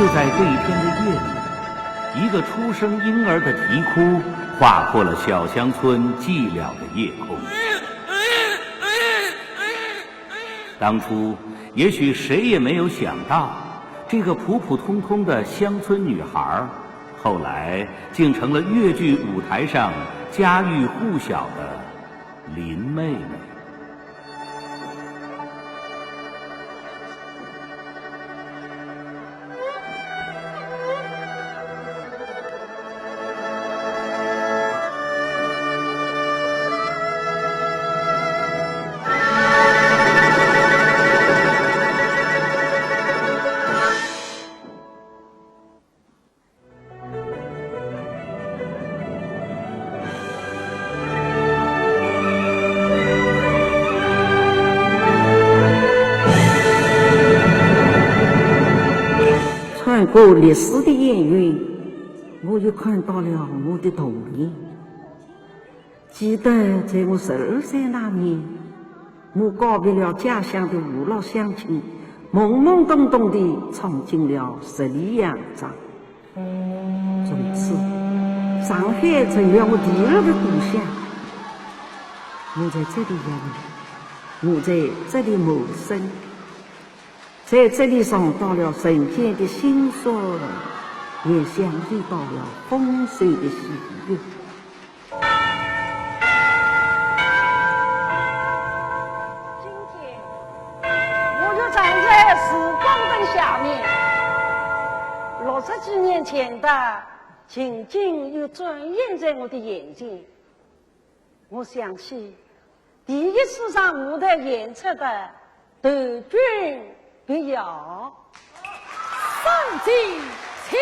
就在这一天的夜里，一个出生婴儿的啼哭划破了小乡村寂寥的夜空。当初也许谁也没有想到，这个普普通通的乡村女孩，后来竟成了越剧舞台上家喻户晓的林妹妹。穿过历史的烟云，我又看到了我的童年。记得在我12岁那年，我告别了家乡的父老乡亲，懵懵懂懂地闯进了十里洋场。从此，上海成了我第二个故乡。我在这里养育，我在这里谋生，在这里尝到了人间的辛酸，也享受到了丰收的喜悦。今天，我就站在时光灯下面，60几年前的情景又转现在我的眼前。我想起第一次上舞台演出的德军别窑，上进起。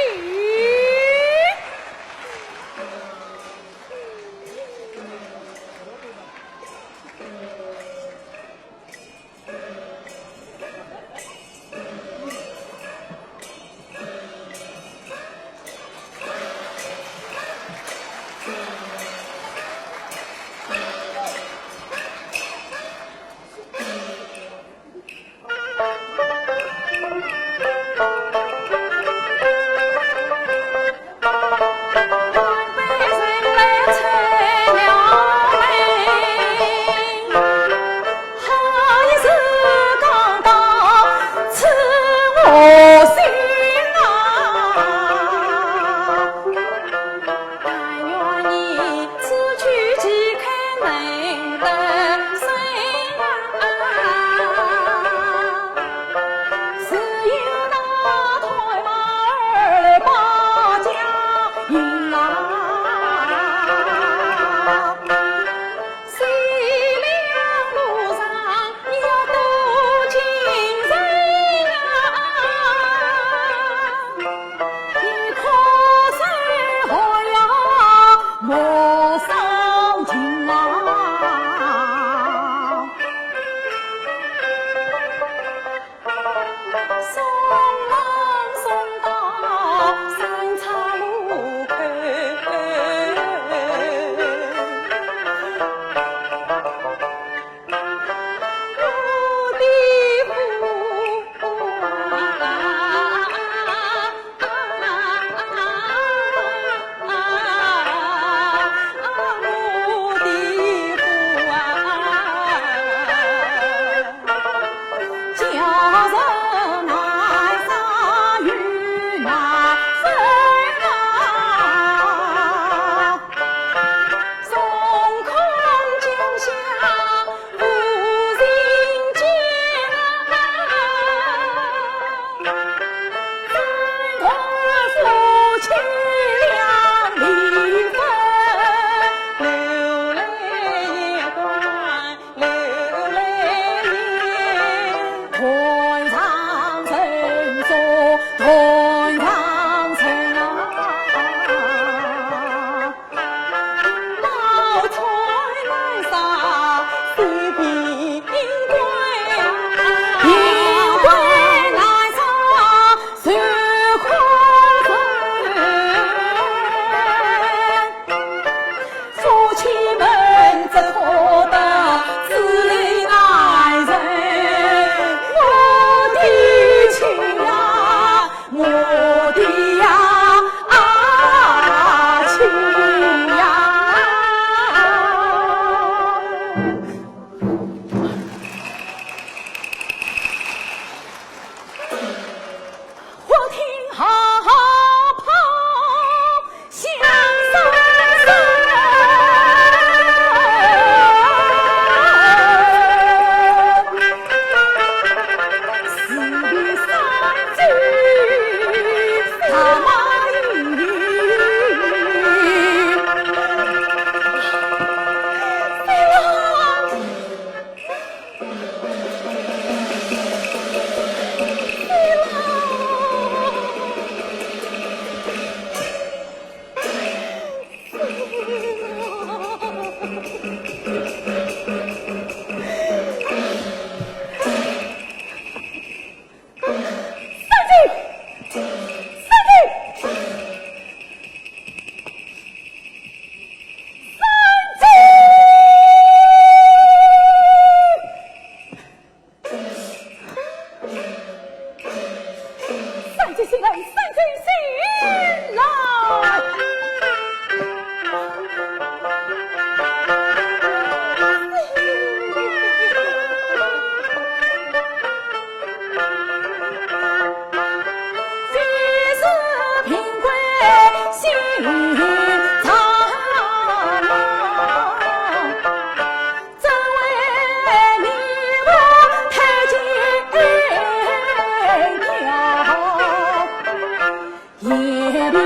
夜里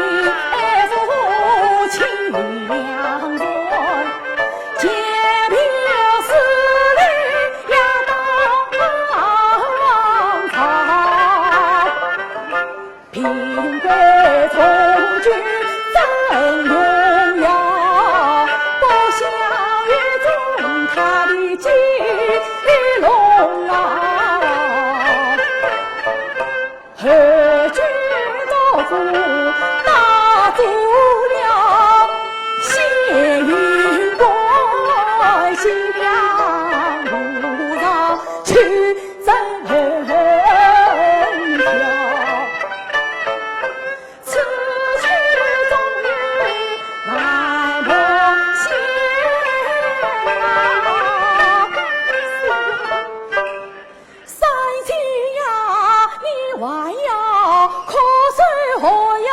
夫妻两人，结了丝里呀当朝，平贵从军真荣耀，不想与中他的金龙啊，何惧道夫打足了谢云关，新娘路上去真飘。此去终于万婆仙啊，三亲呀，你还要瞌睡何呀？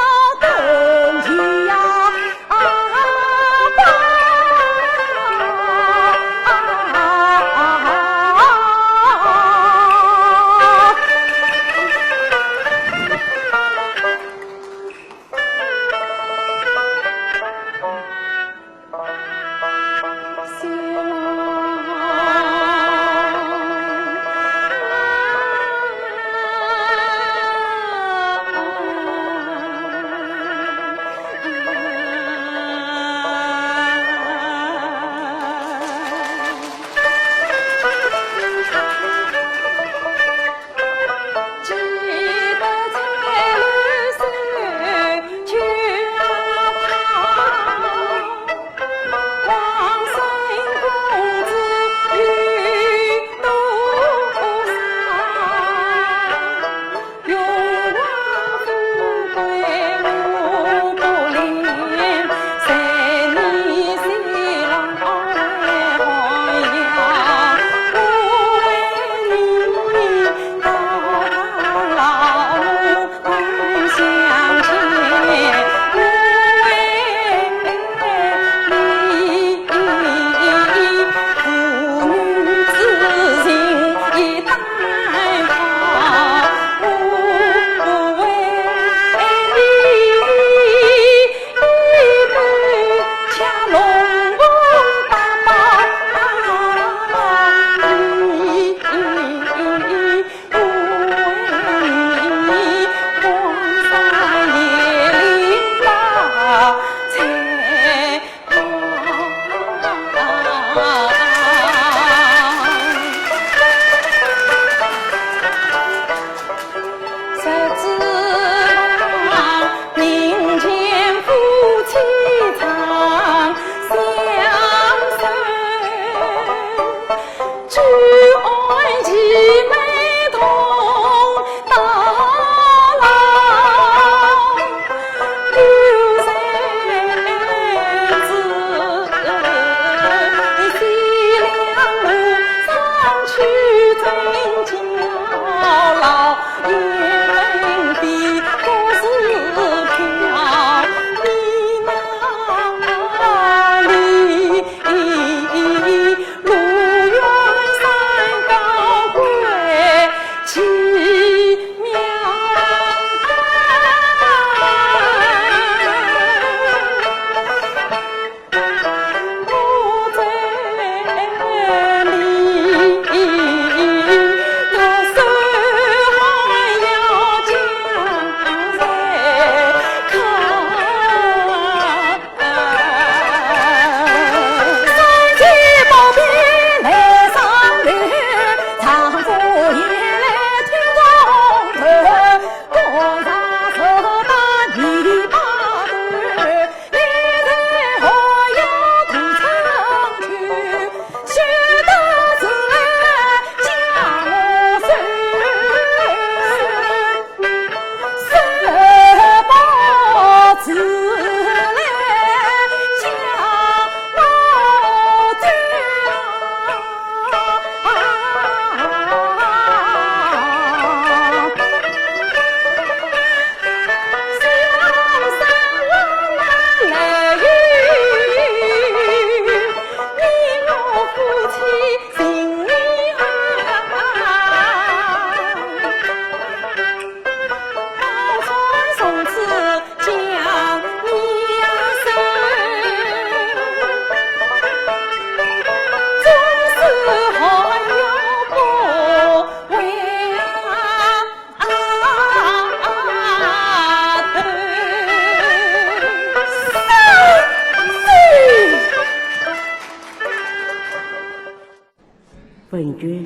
文娟，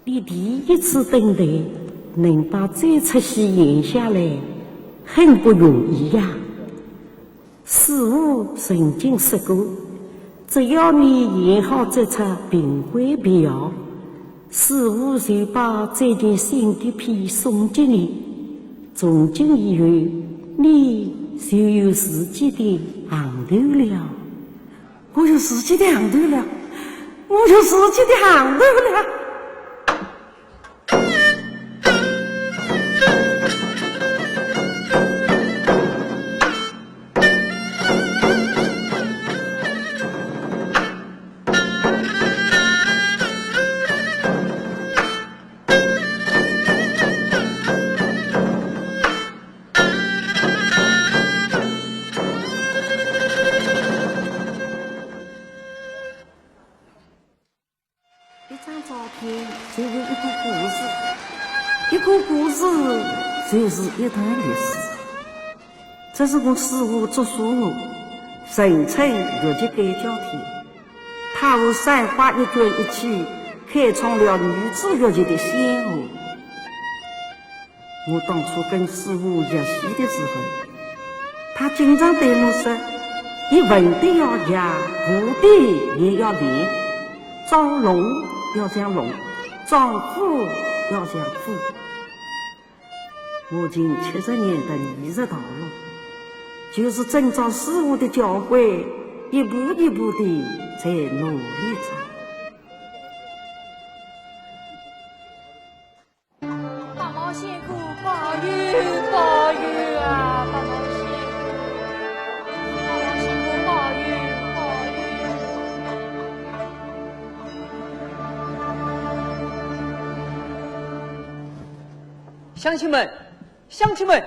你第一次登台能把这出戏演下来，很不容易呀。师父曾经说过，只要你演好这出评会表，师父就把这件新的片送给你。从今以后，你就有自己的行头了。我有自己的行头了，我有自己的行头了。就是一段历史，这是我师父祝书我人称越级改教天，他和三花一卷一起开创了女子越级的先河。我当初跟师父学习的时候，他经常对我说，你文的要雅，武的也要练，装龙要像龙，装虎要像虎。我近70年的艺术道路，就是遵照师父的教诲，一步一步地在努力着。八毛仙姑保佑保佑啊！八毛仙姑保佑保佑！乡亲们。乡亲们，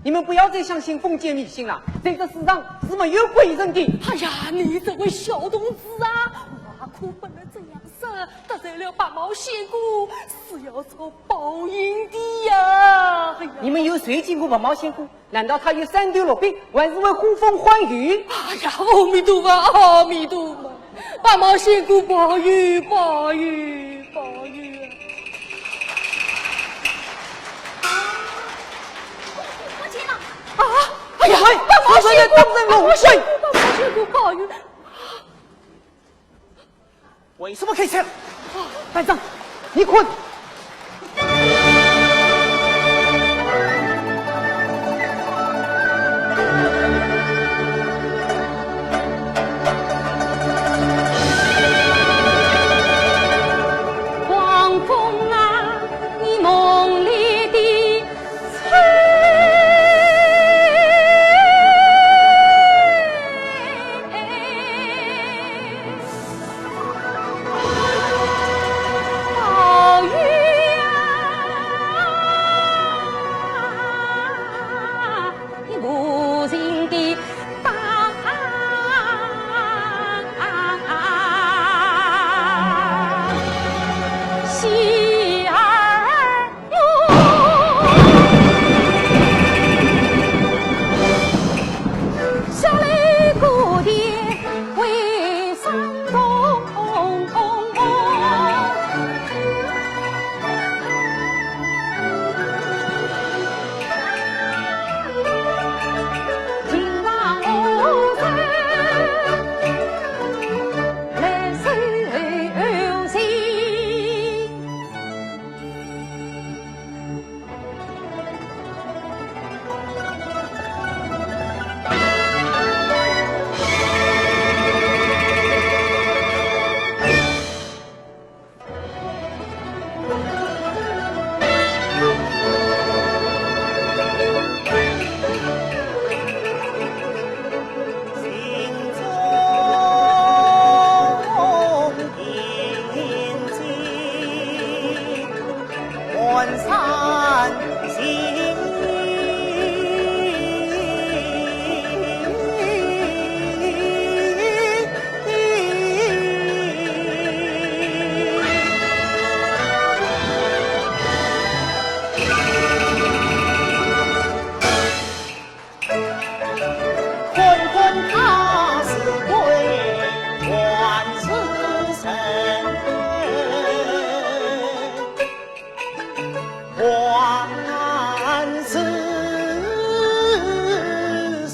你们不要再相信封建迷信了，这个世上是没有鬼人的。哎呀，你这位小同志啊，我可不能这样说，得罪了八毛仙姑是要受报应的呀！哎呀，你们有谁见过八毛仙姑？难道他有三头六臂，还是会呼风唤雨？哎呀，阿弥陀佛，阿弥陀佛，八毛仙姑保佑保佑保佑！啊！哎呀，八毛仙姑，八毛仙姑保佑！为什么开枪？班长，你困。狂风啊，你梦里的吹。宝玉。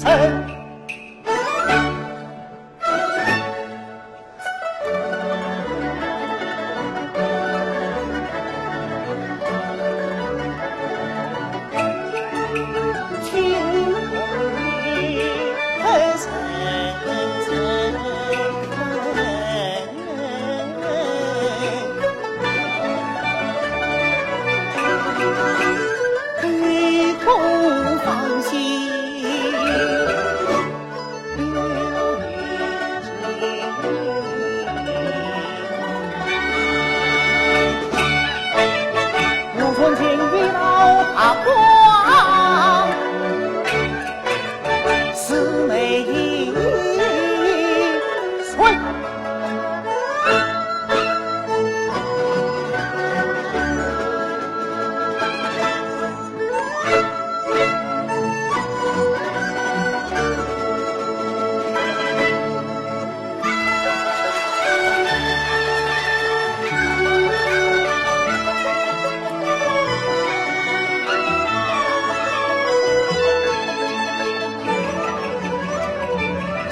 臣。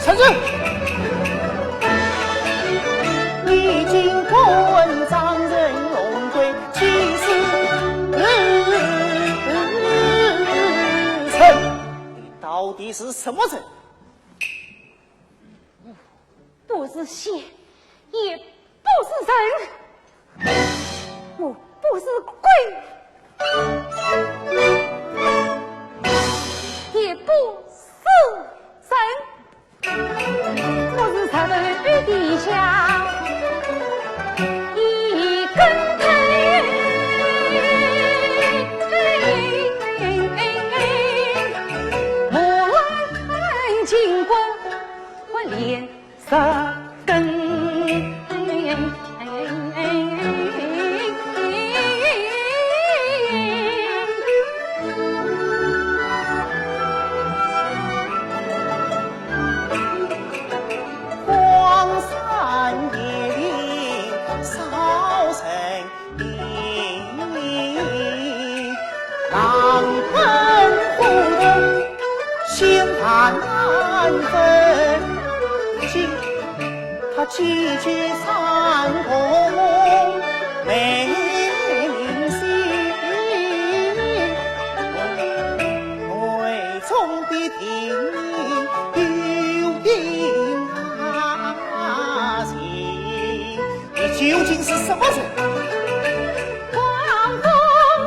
臣是。已经过问丈人荣归，其实臣，你到底是什么人？不是仙，也不是人，我不是鬼，也不是神，我是茶楼底下一根藤，我来进宫，我脸色根。荒山野岭烧成泥，狼奔虎动，心烦难分。他积聚三公美名心，内中必定有因他情。你究竟是什么人？狂风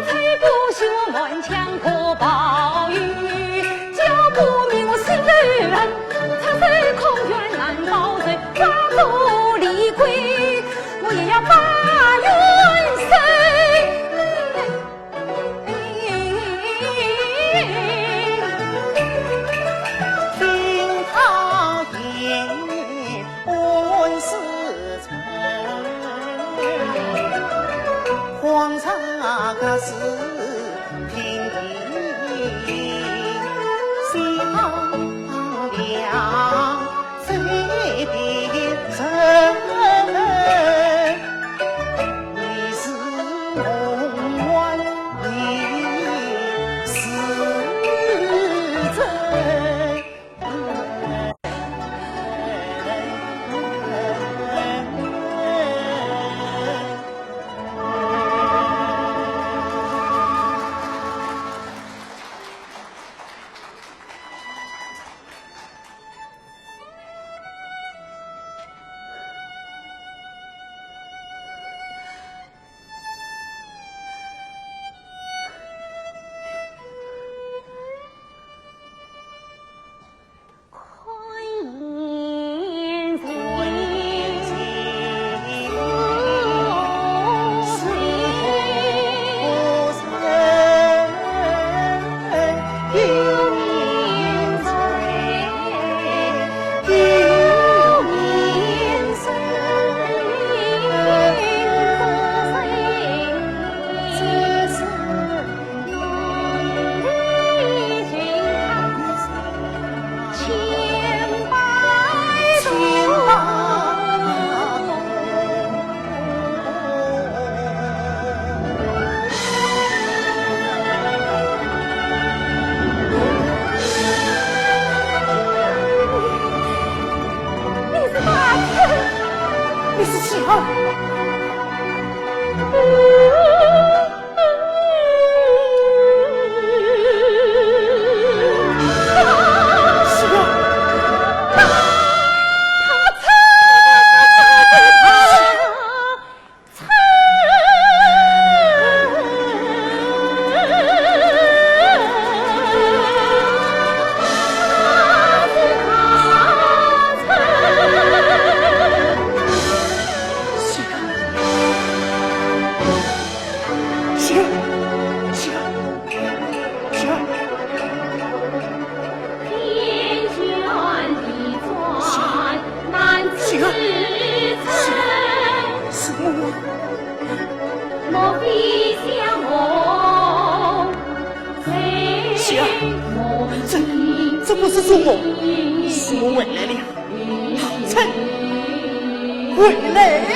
吹不休，满腔可暴雨，叫不明我是人，他是空怨难报罪，抓住李逵，我也要把冤听他言，本是臣，皇上可是平地想良，随便人。这不是做梦，是我回来了，好臣回来了。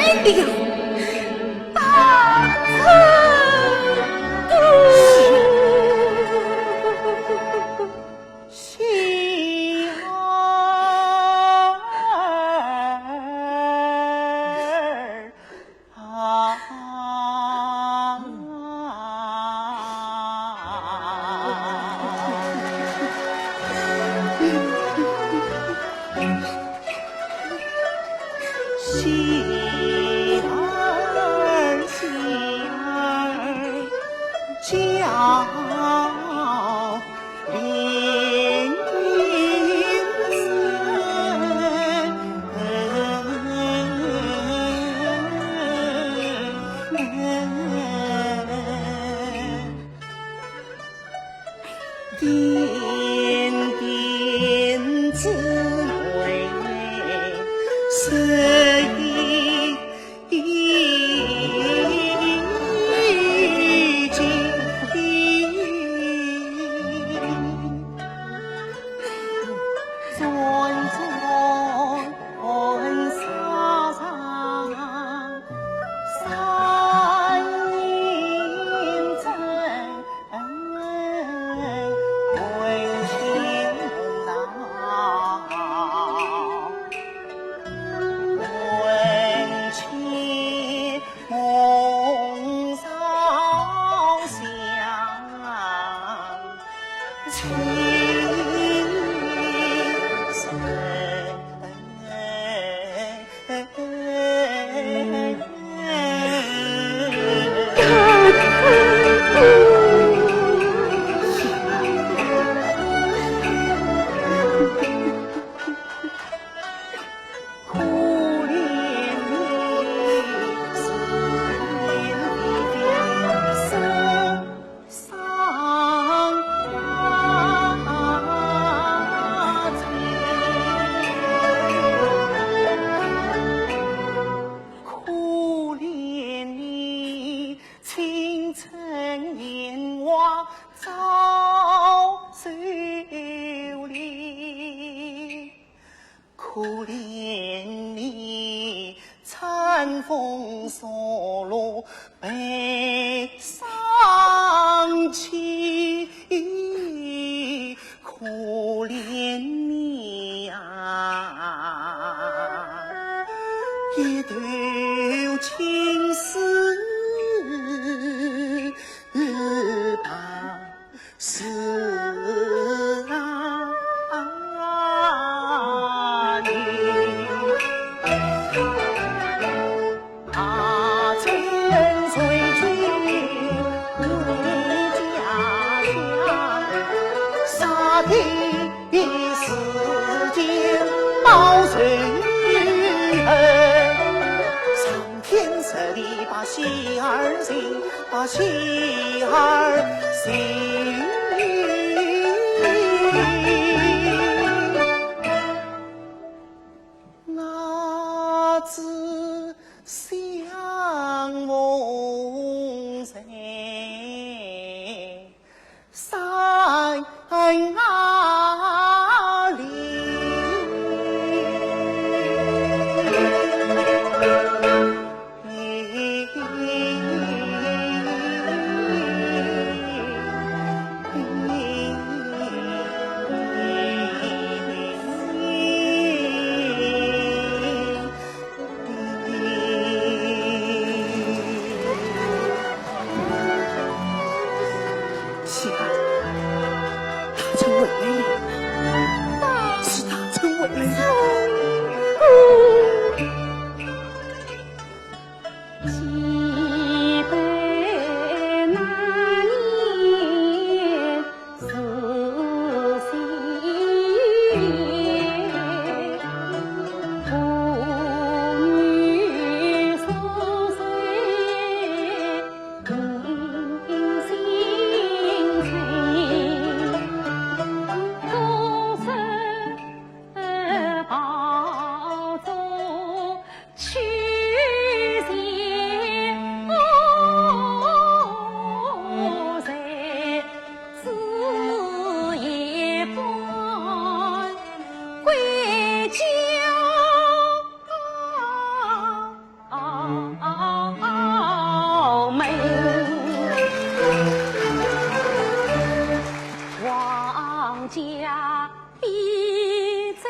王家必在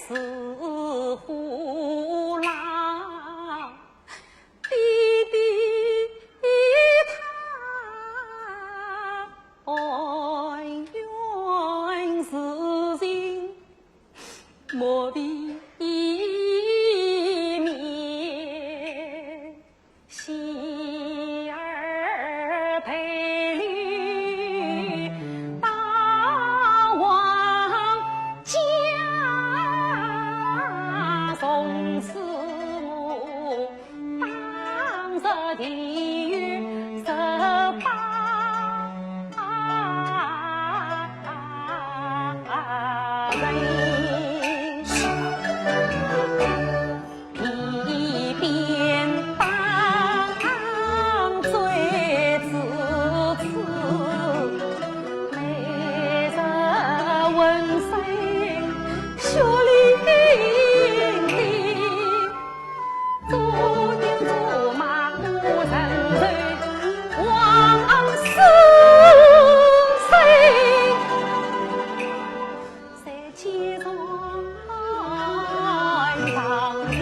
是虎狼，弟弟他恩怨事情莫避免，喜儿陪侣大王家，从此我当着地狱18人。一边当罪自此，每日问谁血淋淋，做牛做马不成人，枉死谁？谁记中当的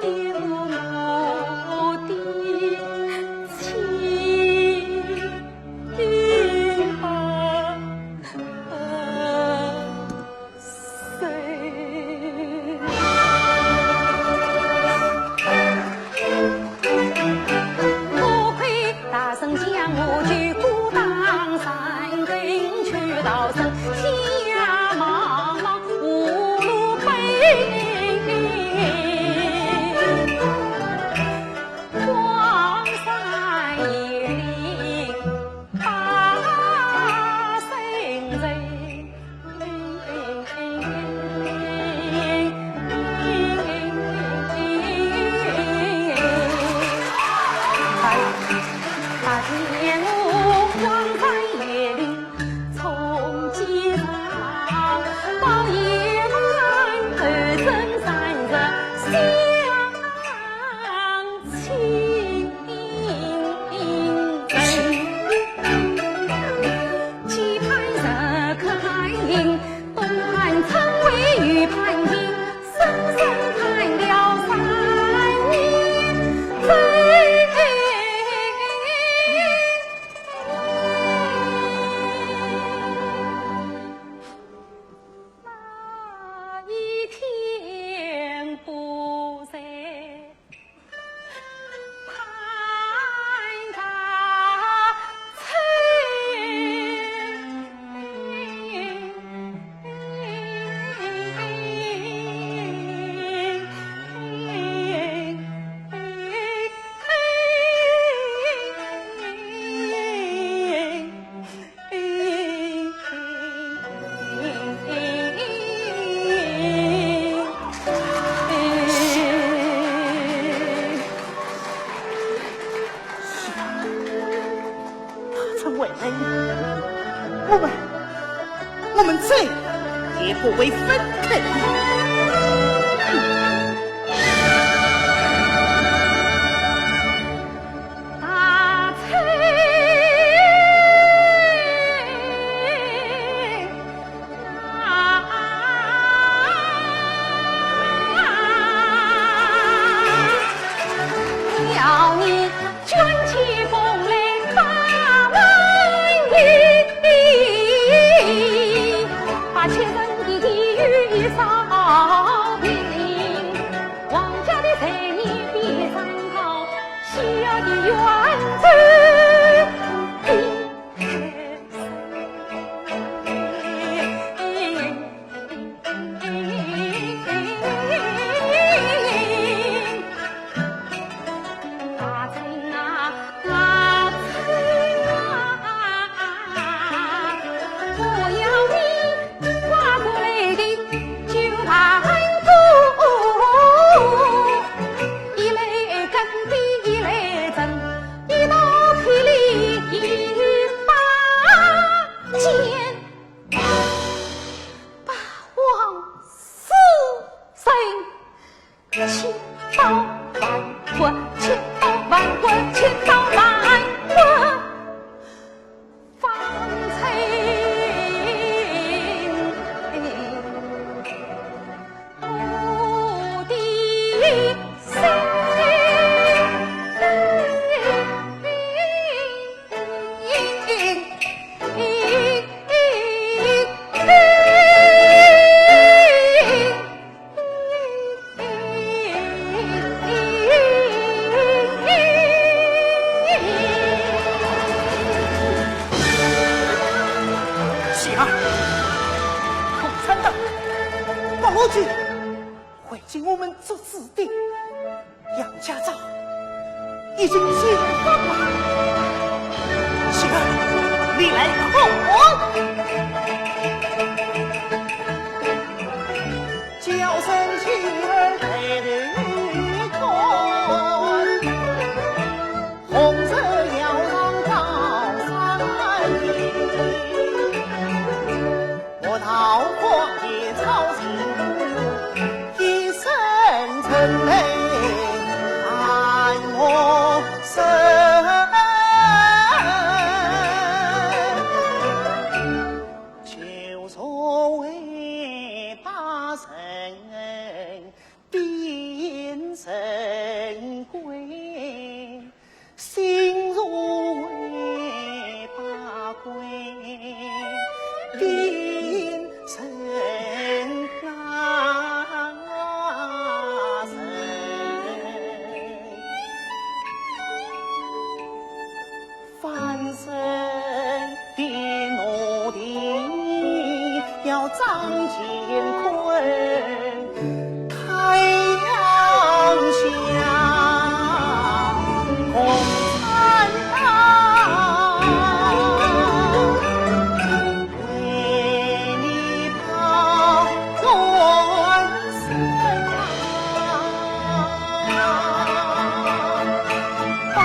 有我的情和谁？多亏大圣将我举孤当山根去到生，天涯茫茫无路奔。荒山野岭把生人，他见我荒山野岭从街上，抱一碗二蒸三热香清蒸，西畔热可看营，东畔称为玉盘营，深深看了3年飞。那一天不在潘家成为人，我们罪也不为分开。大翠要你卷起风来把文艺，把前人的地狱扫。共产党把我军汇进我们这子弟，杨家寨已经解放了。媳妇儿，你来看我。叫声妻儿抬头看，红色摇上高山岭，我桃花的草青，一声沉泪看我身。就所谓把神变神鬼，心如为把鬼变成那神。翻身的奴婢要张乾坤，太阳下共产党为你把乱世把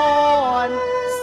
乱世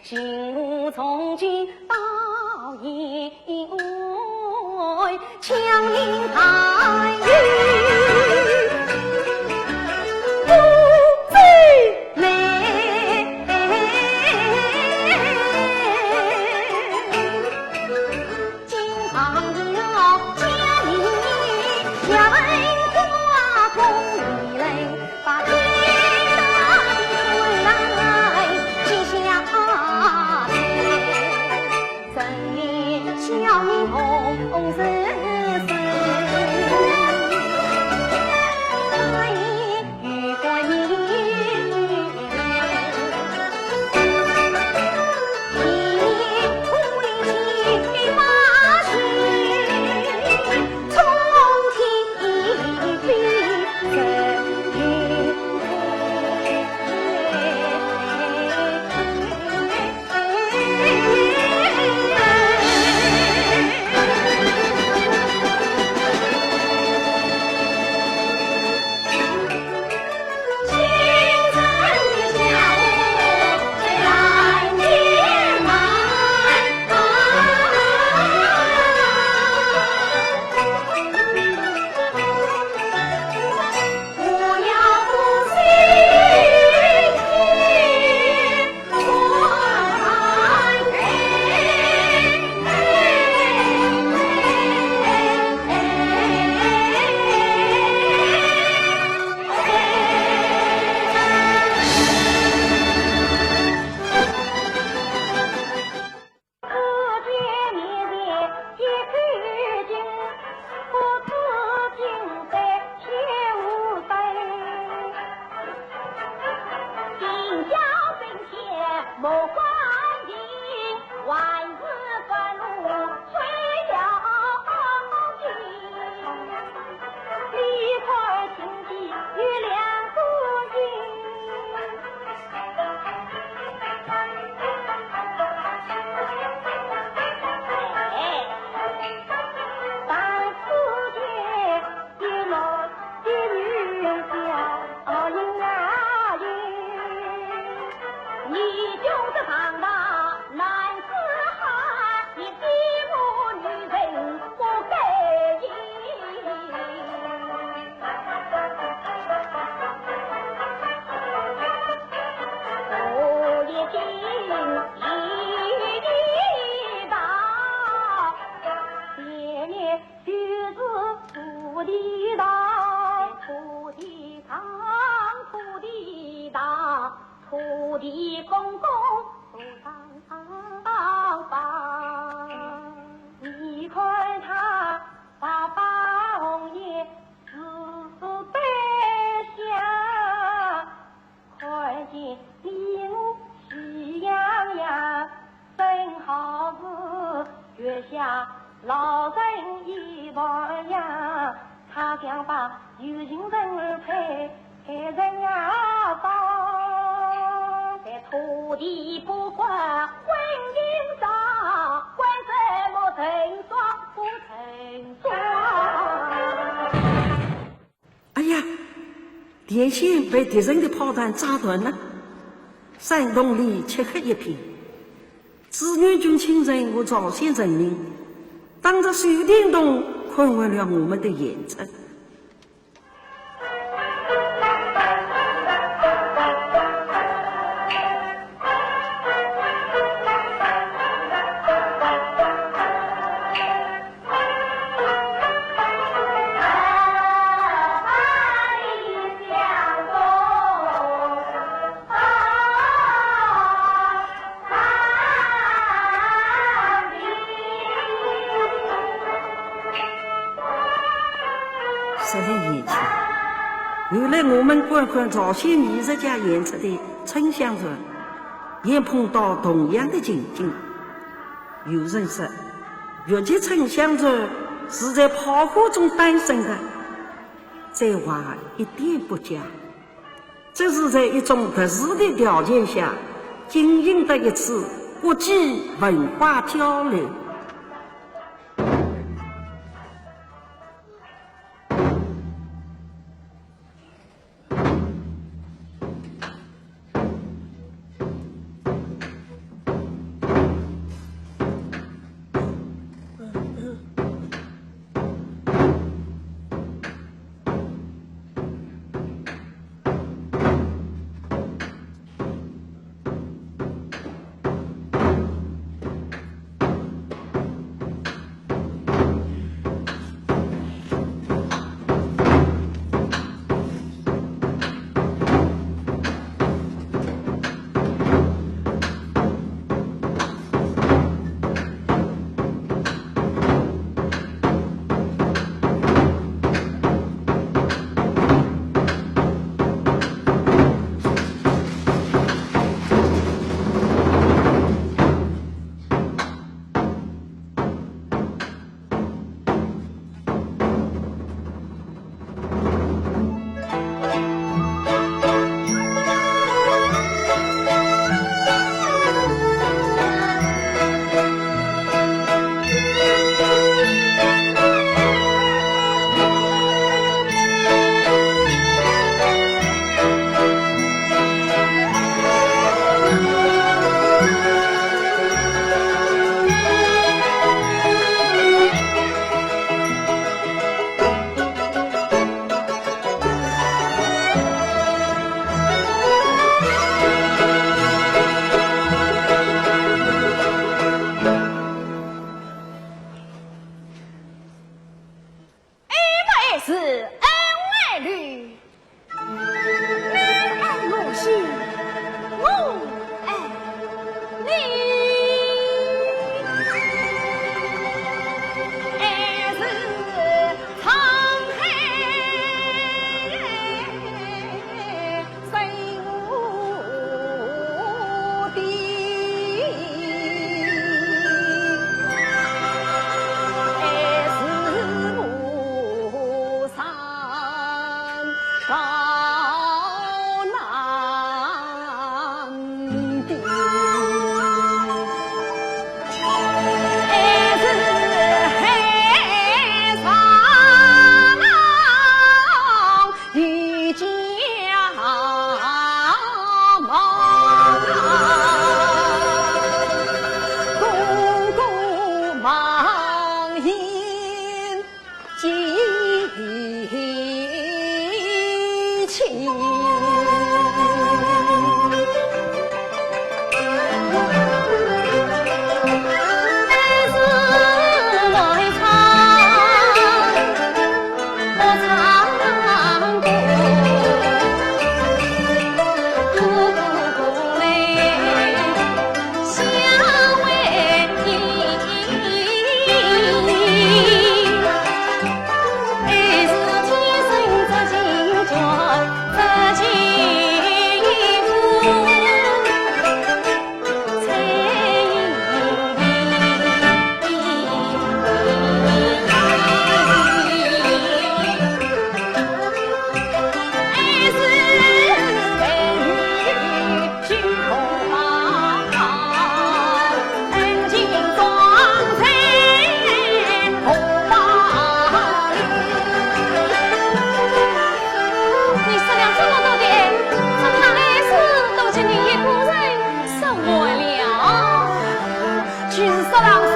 心无从今到意外，强硬太语不知美。今旁有家里要问花风雨雷，把天大的来记下来，正月小明红日子，大爷与过年，一土里去发现，从天飞人云。土地公公不当房，你看他把王爷子背下，看见你我喜洋洋，正好是月下老人一般样，他想把有情人儿配人呀当。土地不管婚姻上，管什么成双不成双。哎呀，电线被敌人的炮弹炸断了，山洞里漆黑一片。志愿军亲人和朝鲜人民当着手电筒看完了我们的演出。10来年前，后来我们观看朝鲜艺术家演出的春香传，也碰到同样的情景。有人说，越剧春香传是在炮火中诞生的，这话一点不假，这是在一种特殊的条件下进行的一次国际文化交流。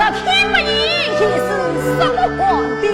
这天不应也是什么皇帝？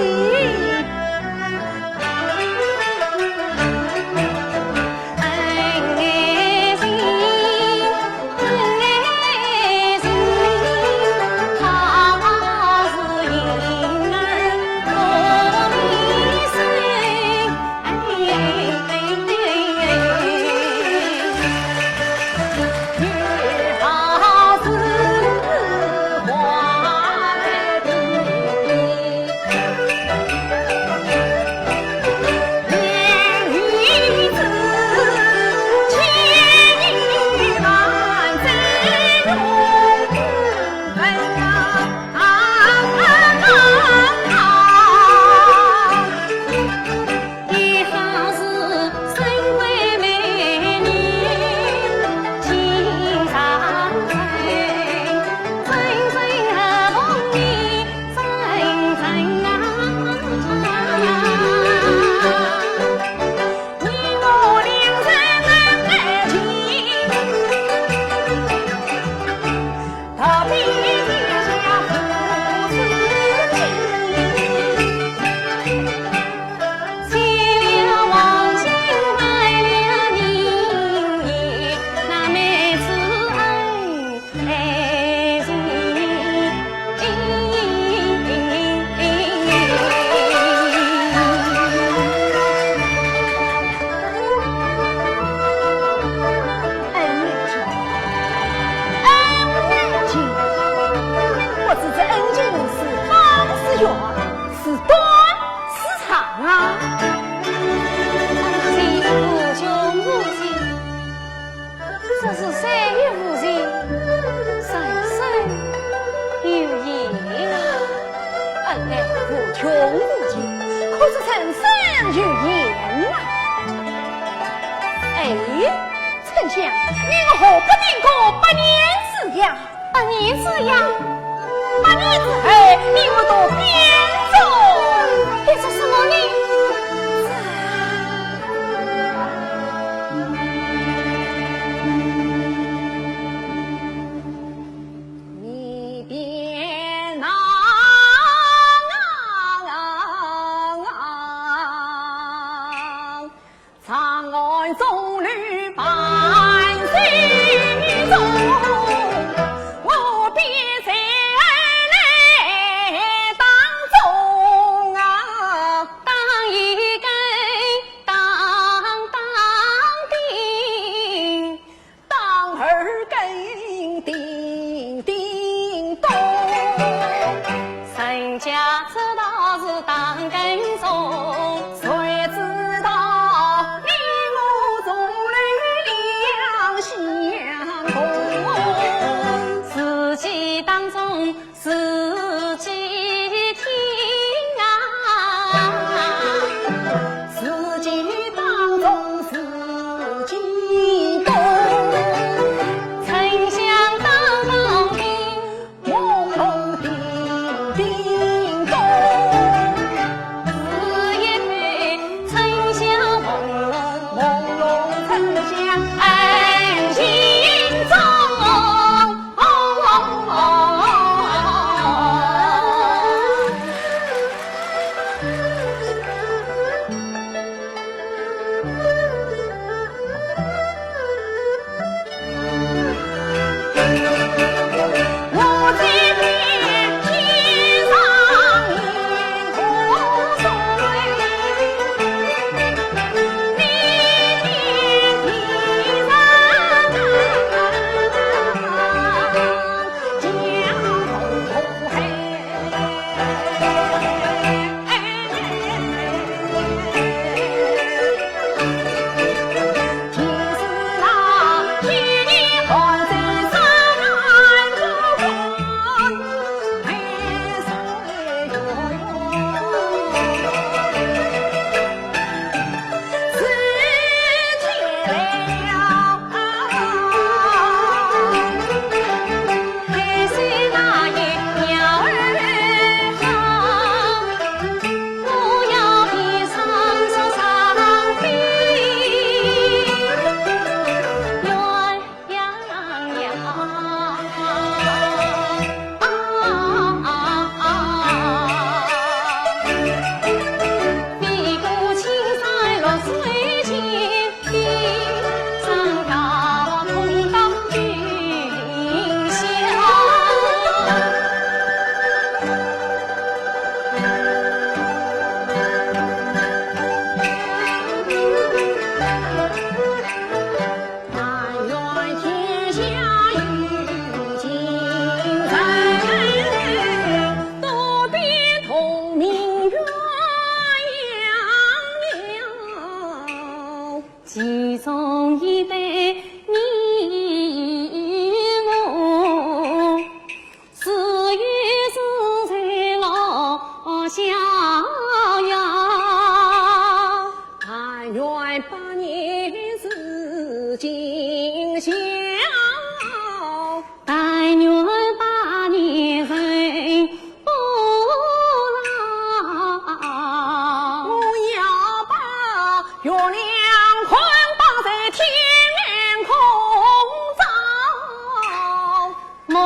穷无尽，可是丞相如言啊！哎，丞相，您何不定个8年之痒？8年之痒，8年之后你我到边州，别说什么呢？你别闹。长安中旅伴随中，我必在来当中。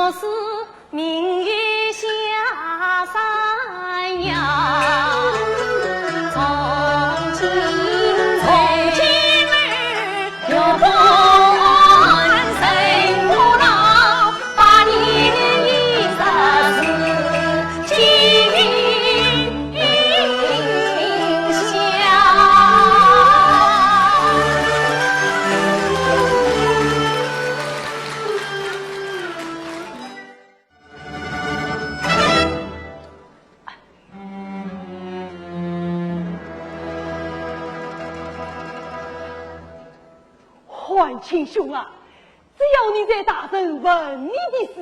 若是明月下山崖，从今日若不生不老，8年一十四今环亲兄啊，只要你在大人问你的时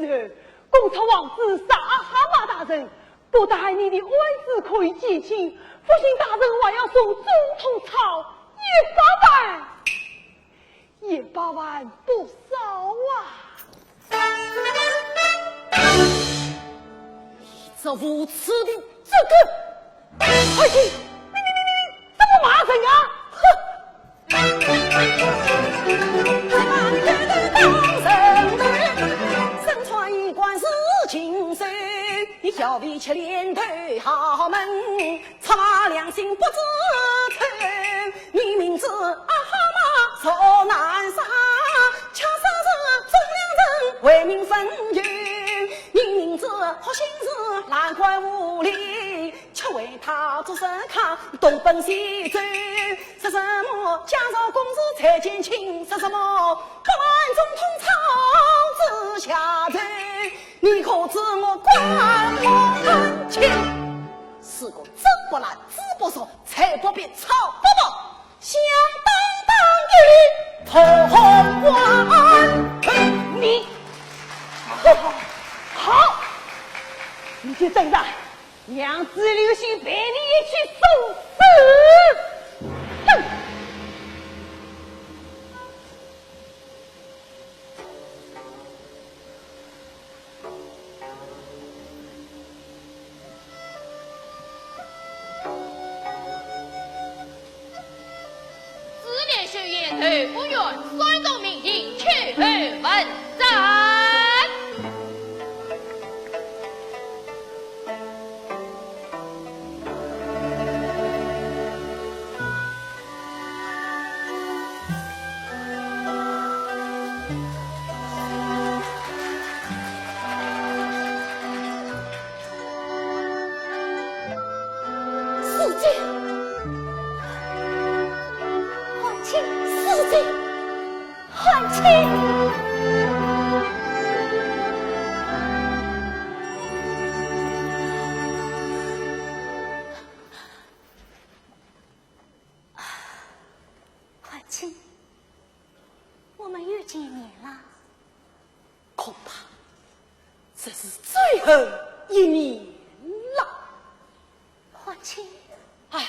候，公曹王子撒哈马大人不但你的儿子可以结亲，父亲大人还要送总统草100万不少啊！这无耻的这个，快去！怎么骂人啊？身穿一冠是青衫，你小比吃连头好门，擦良心不知耻。你明知阿哈马受难杀，恰似是忠良人为民分忧。你明知好心事难怪无理，却为他做神康东奔西走。说什么江上公子才见亲，说什么不满总统朝之下走，你可知我关我情？是个真不难知不说，才不必吵不不，想当当一头官你好，你就等着娘子流星陪你一起送死！哼！自连学言头不愿率众民营去问斩。一年了，皇亲，哎，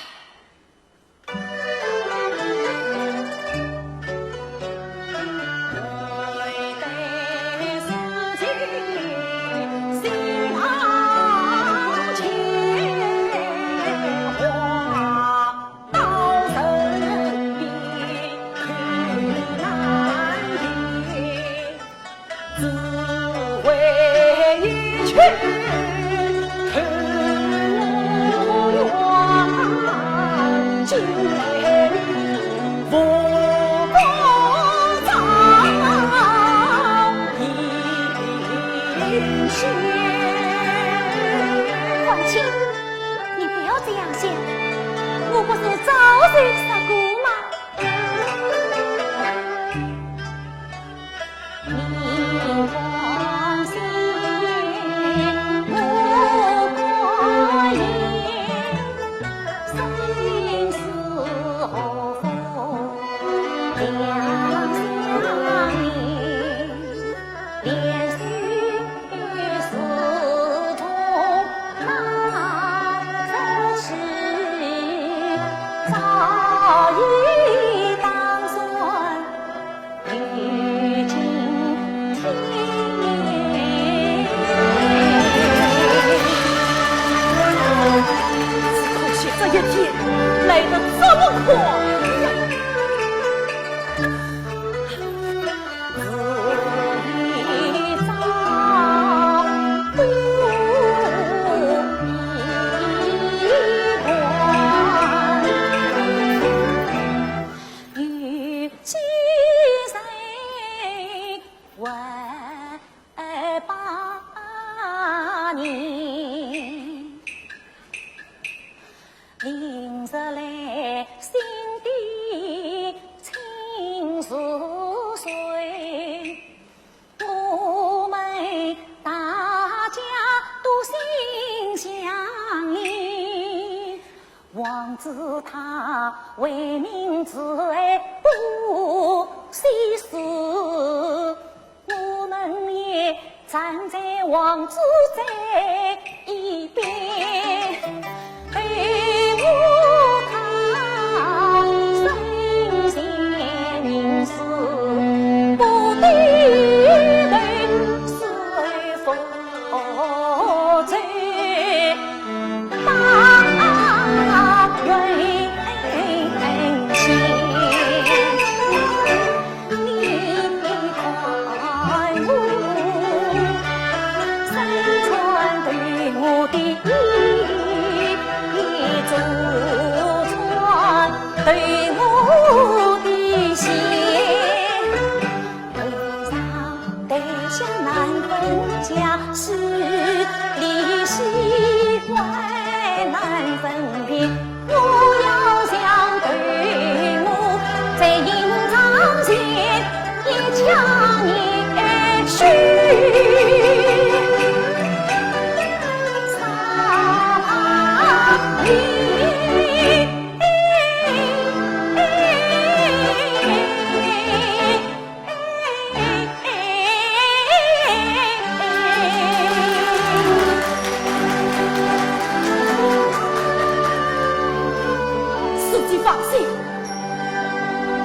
早王子他为民子爱不惜死，我们也站在王子在一边，陪我他身陷名死，不对头是否罪？对我的心，为啥对象难分家是离析外难分辨？我要想对我在营帐前一腔热血。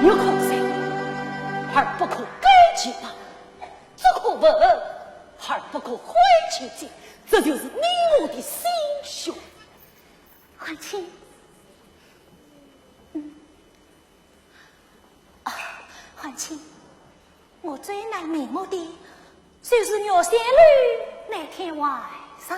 有可塞而不可改其道，只可问而不可毁其境，这就是你我的心胸。欢庆，欢庆，我最难瞑目的就是鸟仙女那天晚上。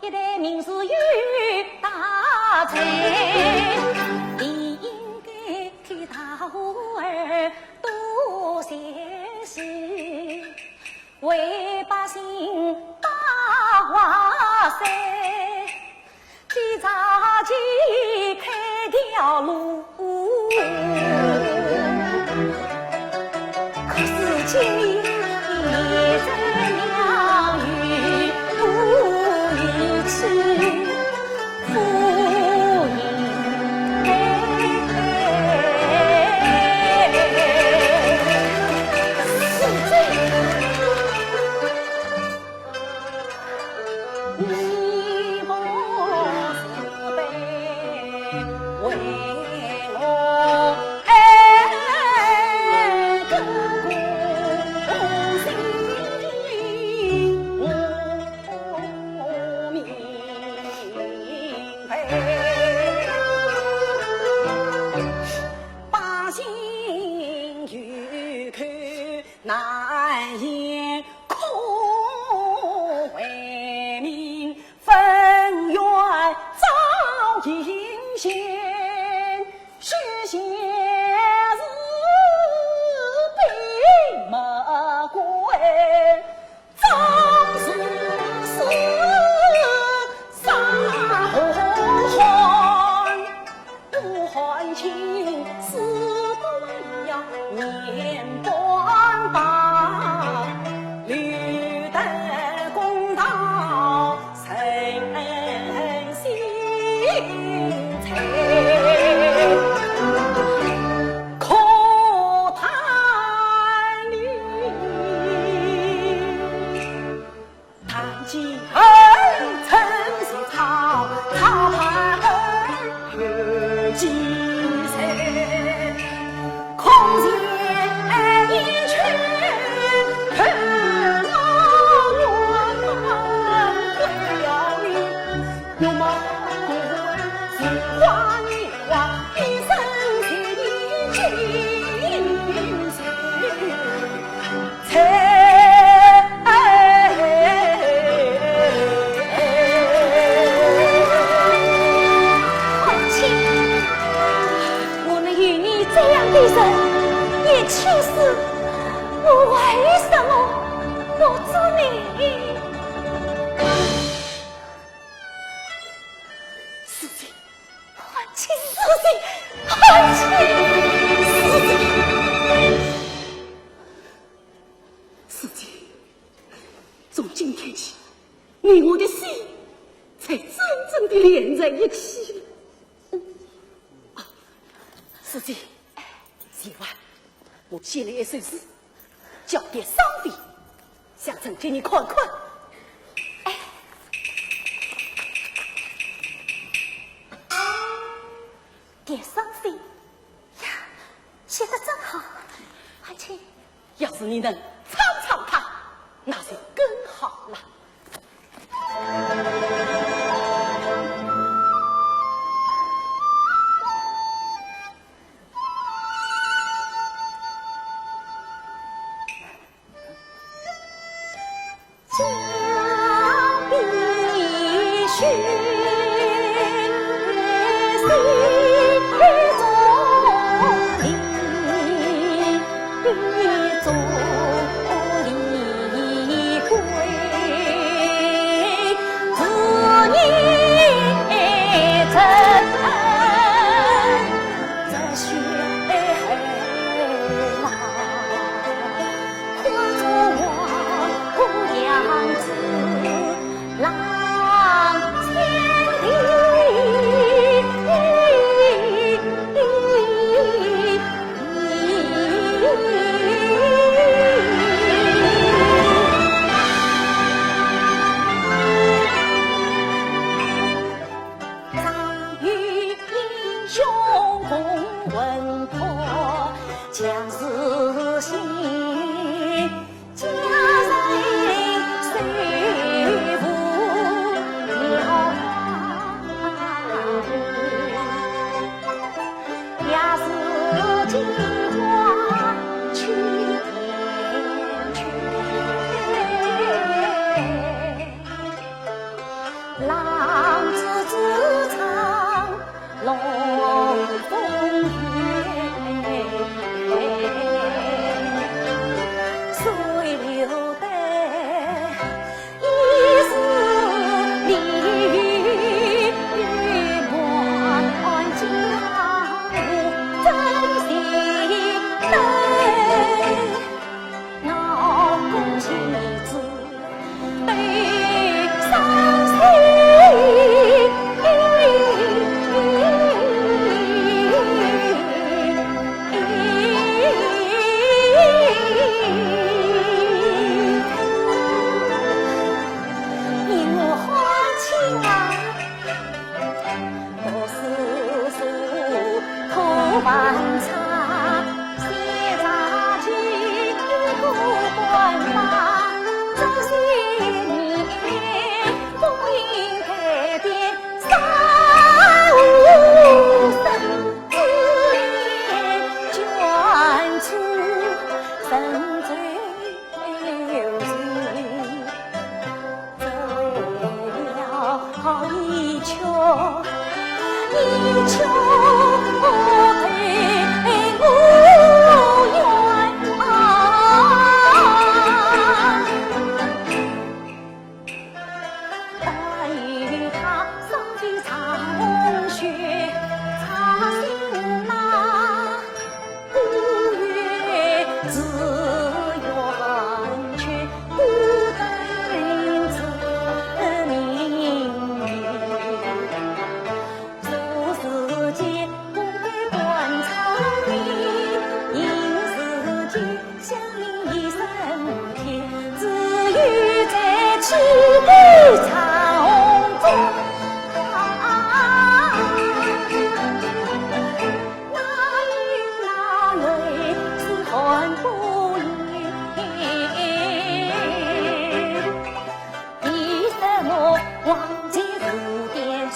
一代名士有大才，你应该替大伙儿多些事，为百姓把话塞，给杂技开条路。可是今日你怎样与不一起？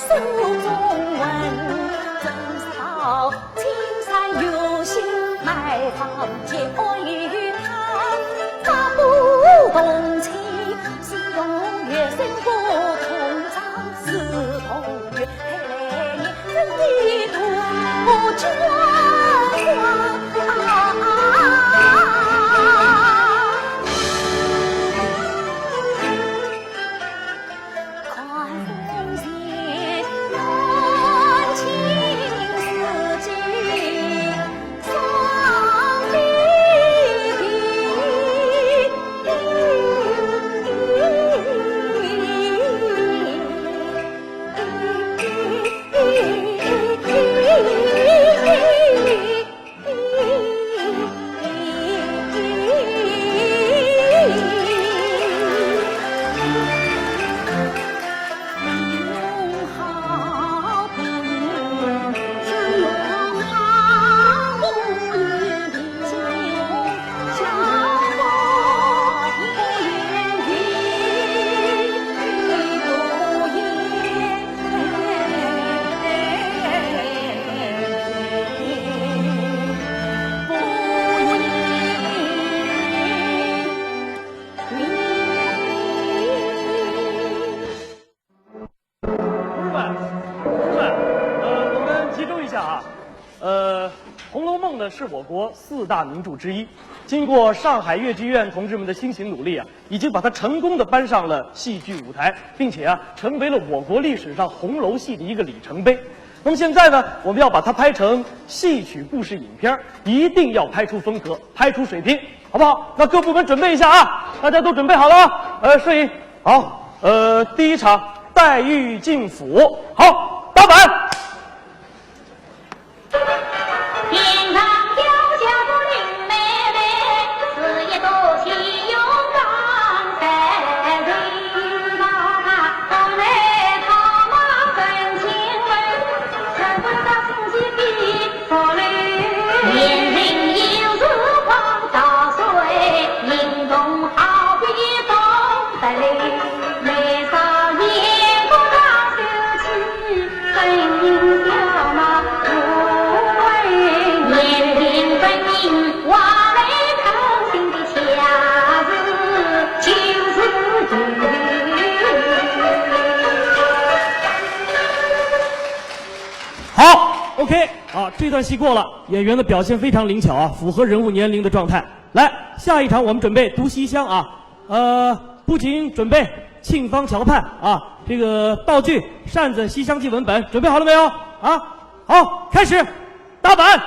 书中文，正少青山有心。方结与他，他不动情，是同月生不同长，是同月黑你土家是我国4大名著之一，经过上海越剧院同志们的辛勤努力啊，已经把它成功的搬上了戏剧舞台，并且啊，成为了我国历史上红楼戏的一个里程碑。那么现在呢，我们要把它拍成戏曲故事影片，一定要拍出风格，拍出水平，好不好？那各部门准备一下啊，大家都准备好了啊？摄影好，第一场黛玉进府，好，打板。天堂脚下不灵妹妹，事业多起勇刚才对吧？后来他妈真亲人，舍不得亲戚比所虑，年龄有时光照水，英雄好比风在里，眉梢眼不当秀气，声音小嘛。哇嘞，疼心的恰子就是你。好 ，OK 啊，这段戏过了，演员的表现非常灵巧啊，符合人物年龄的状态。来，下一场我们准备读西厢啊，不仅准备沁芳桥畔啊，这个道具扇子、西厢记文本准备好了没有啊？好，开始，打板。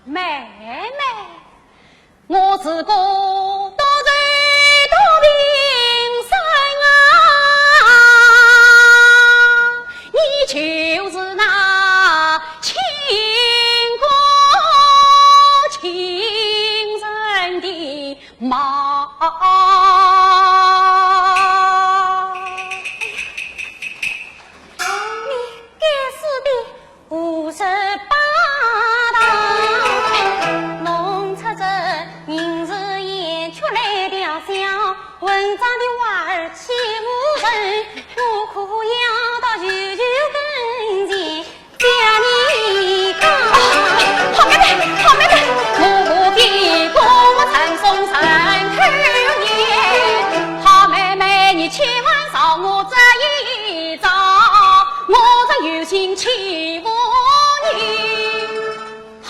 妹妹，我自古多罪多名声啊，你就是那倾国倾城的马。你该死的58明日演出来了笑，文章的娃儿欺负人，我可要到舅舅跟前将你告。好妹妹，好妹妹，我比公我称颂神口言，好妹妹你千万少我这一招，我真有心欺负你。好，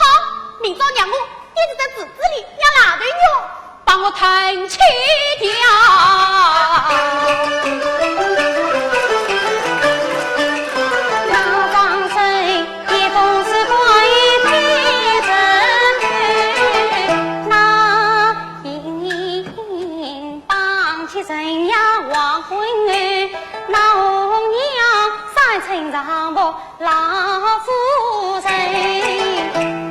明朝娘母一直在子子里要哪个用，帮我腾起掉。老张生也不是关于天人，那隐帮起人呀亡魂儿，那红娘三层上不老夫人，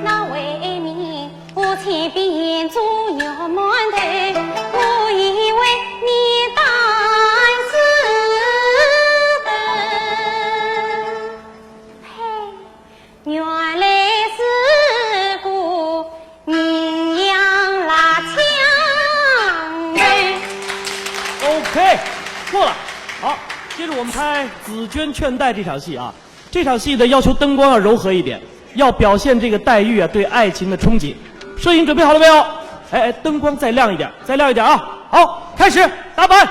那为民千边做药馒头，我我们拍紫鹃劝黛这场戏啊，这场戏的要求灯光要柔和一点，要表现这个黛玉啊对爱情的憧憬。摄影准备好了没有？哎，灯光再亮一点，再亮一点啊！好，开始打板。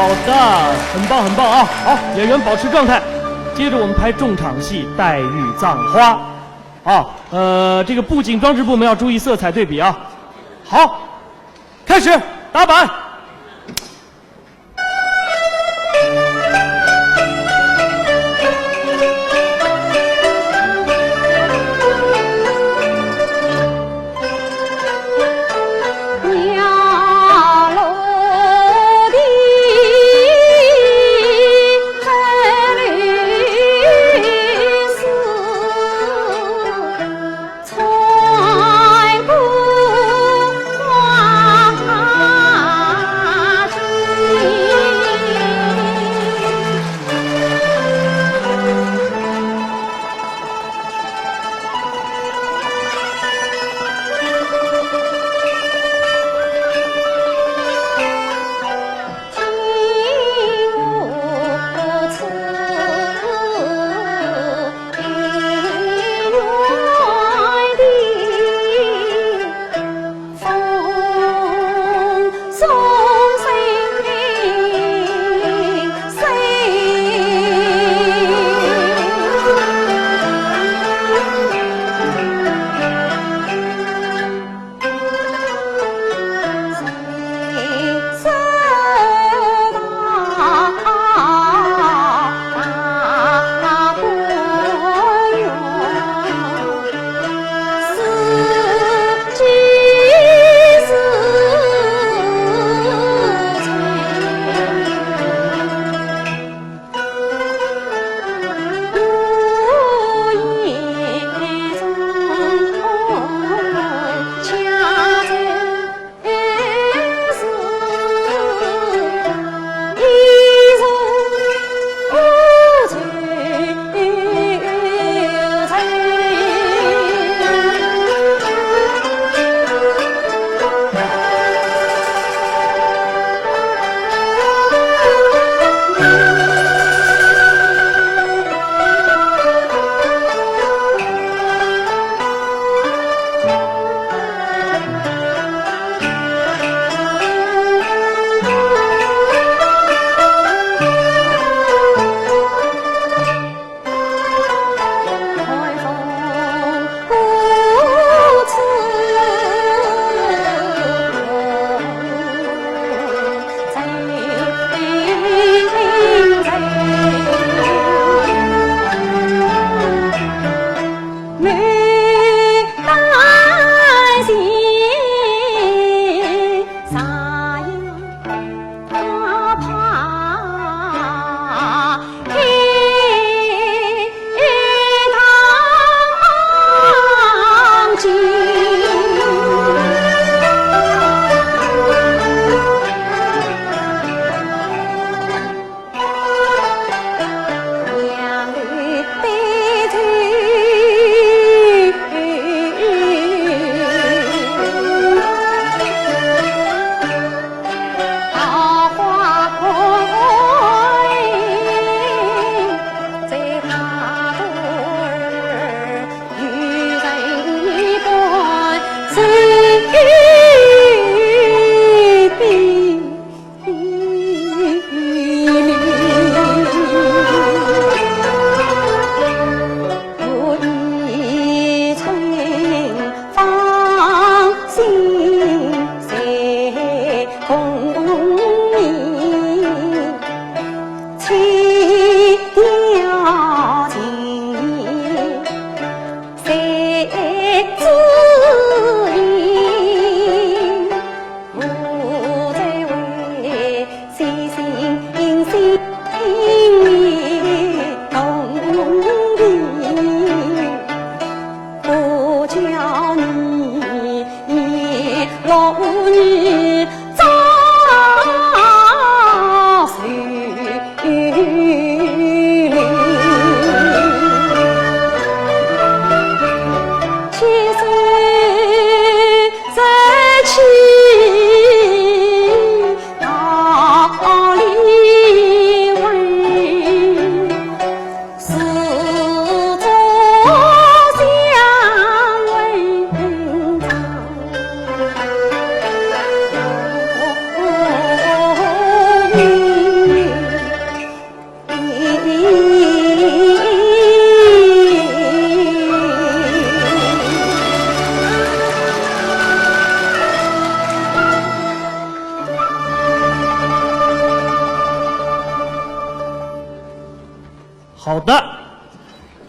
好的，很棒很棒啊！好，演员保持状态。接着我们拍重场戏《黛玉葬花》。这个布景装置部门要注意色彩对比啊。好，开始打板。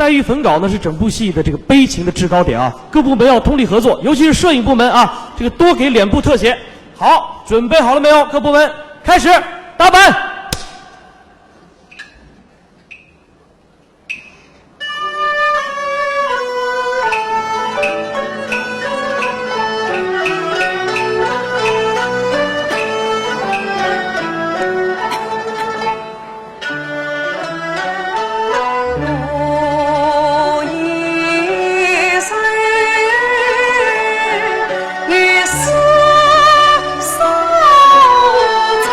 拍鱼焚稿呢是整部戏的这个悲情的制高点啊，各部门要通力合作，尤其是摄影部门啊，这个多给脸部特写。好，准备好了没有？各部门开始打板。雨丝扫草丛。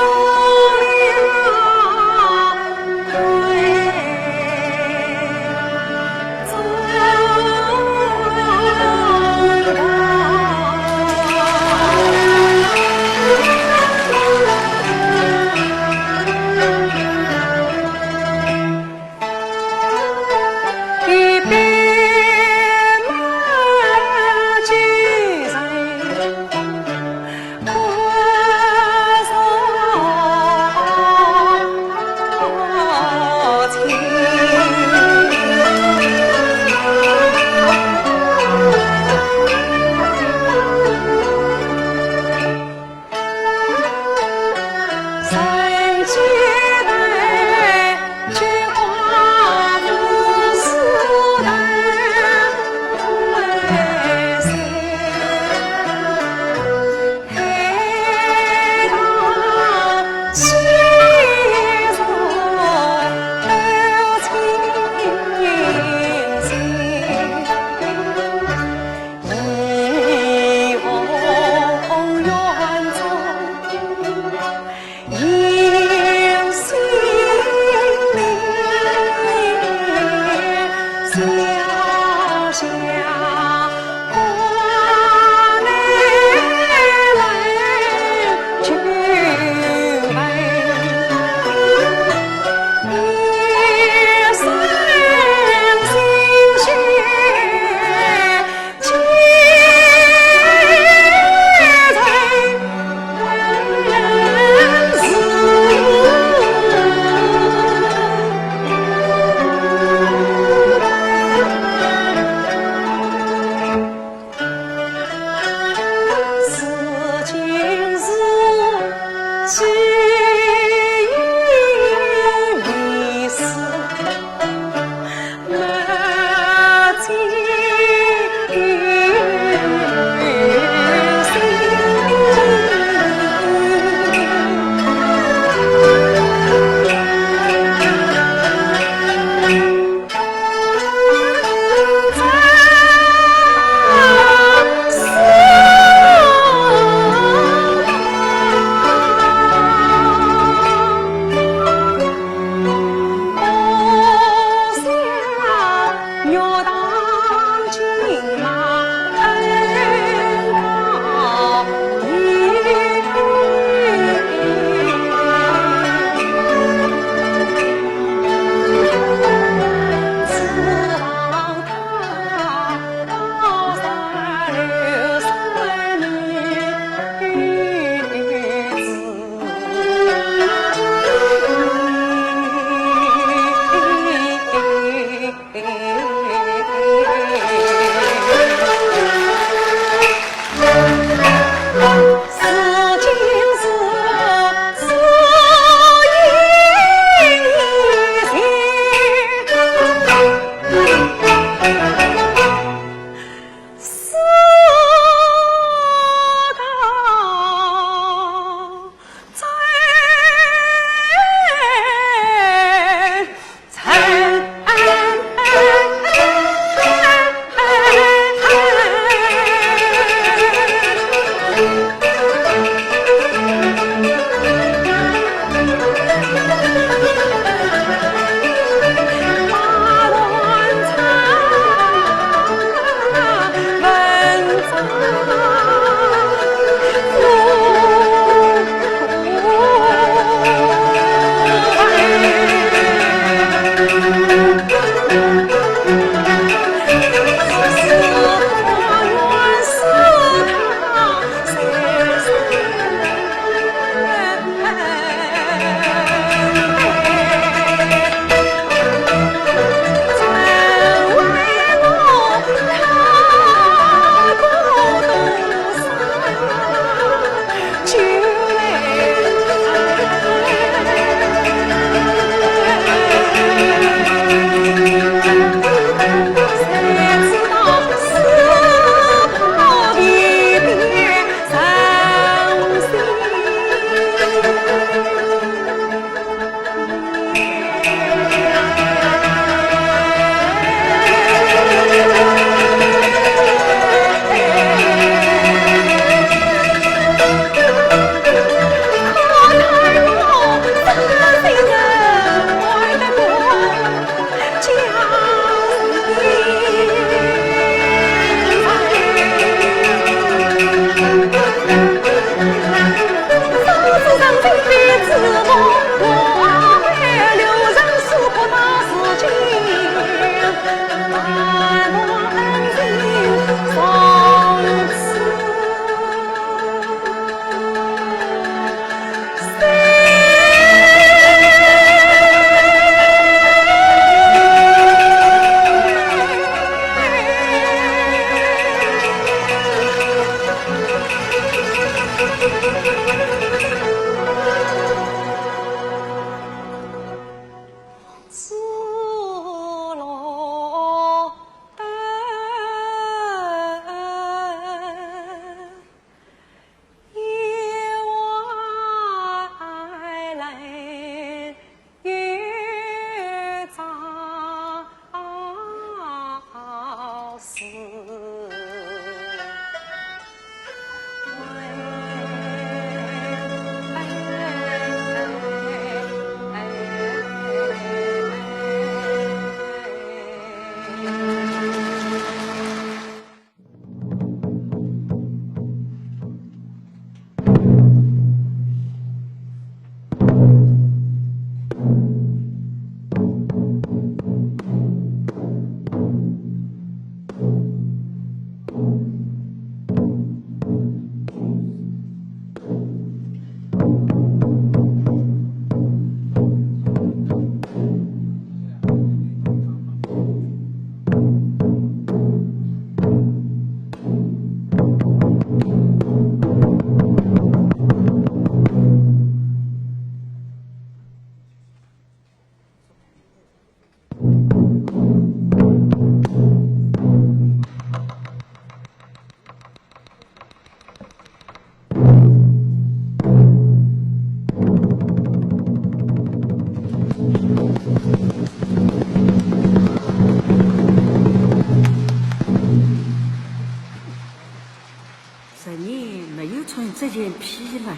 穿这件披来。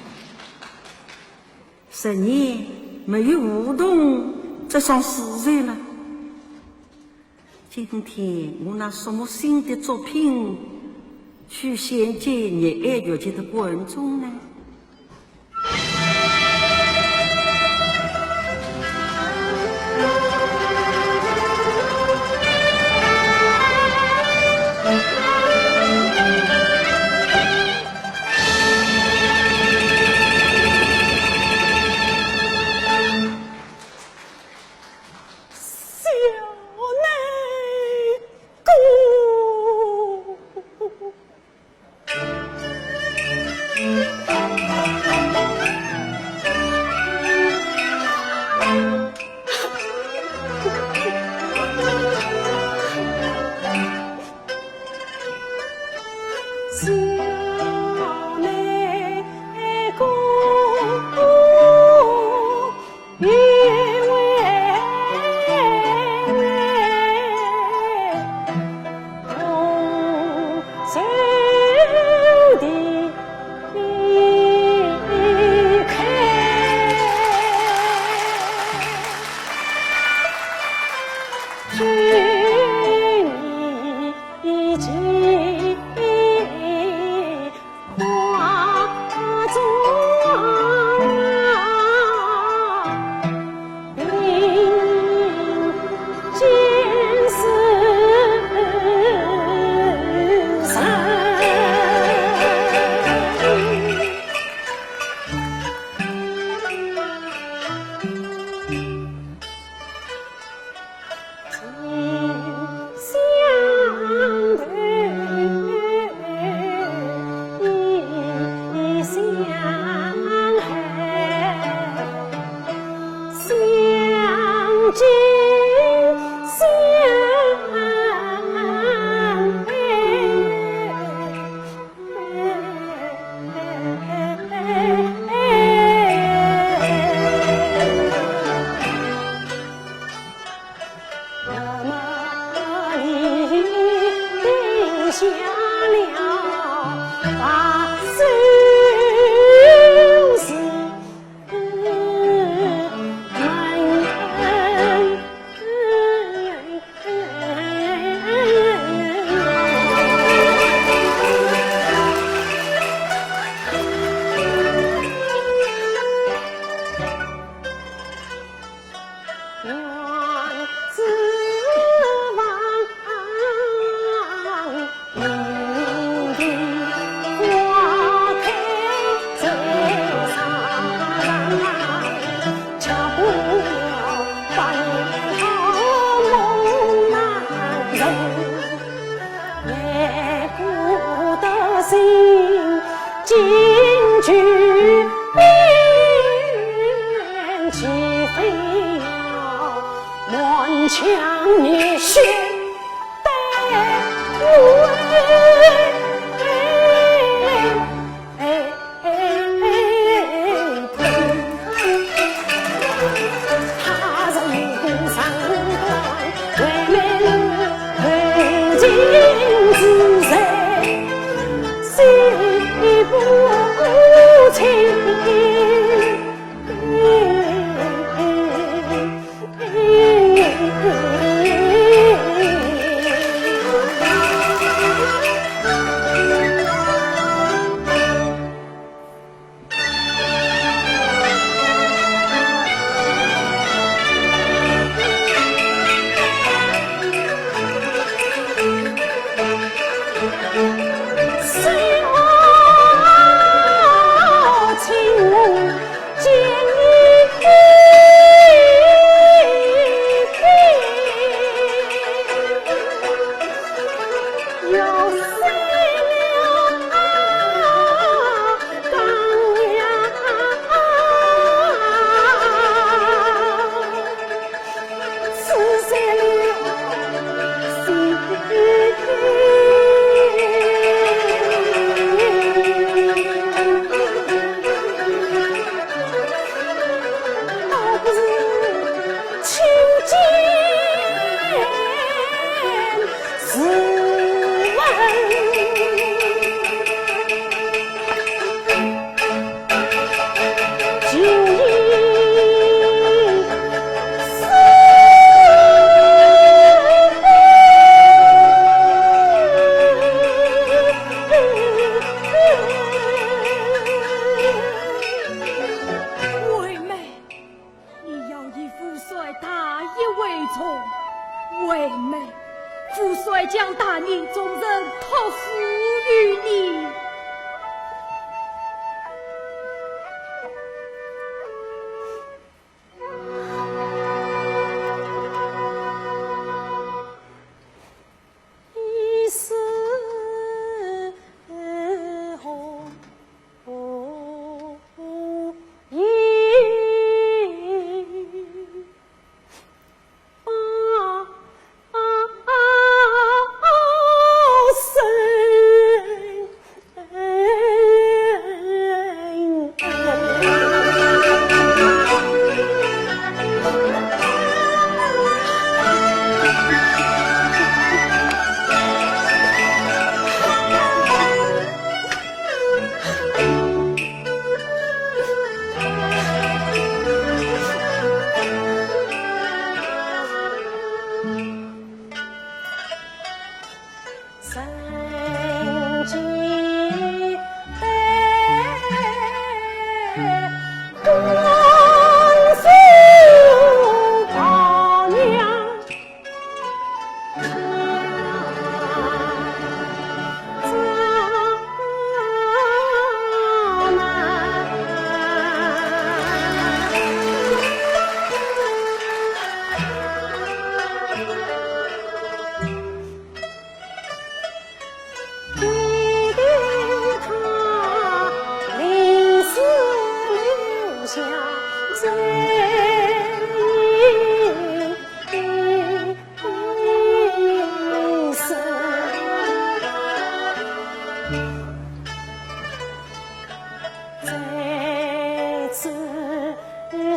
10年没有舞动这双丝绸了。今天我拿什么新的作品去献给你爱乐节的观众呢？大人众人托付于你。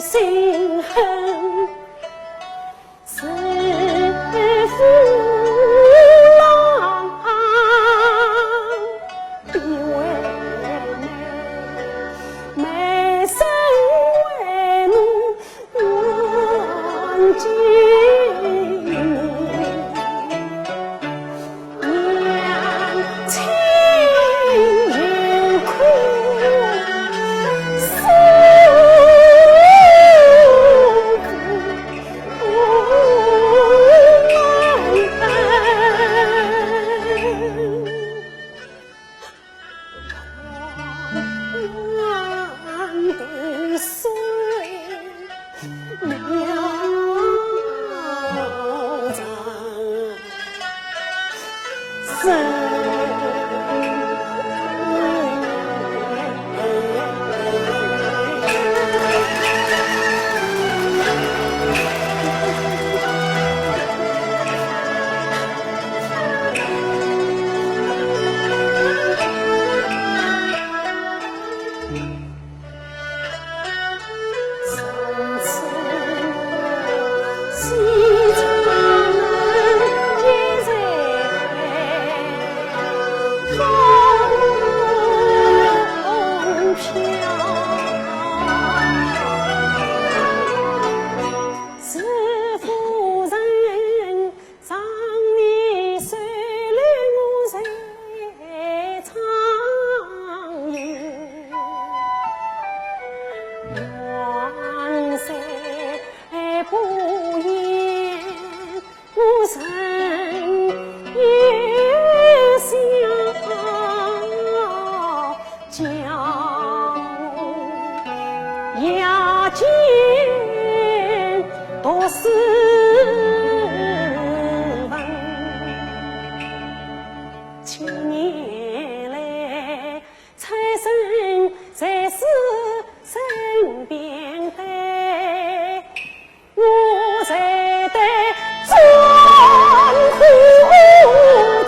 心恨是父郎必为妹，妹生为奴问今娘亲有苦多斯文，7年来财神在是身边待，我在得壮虎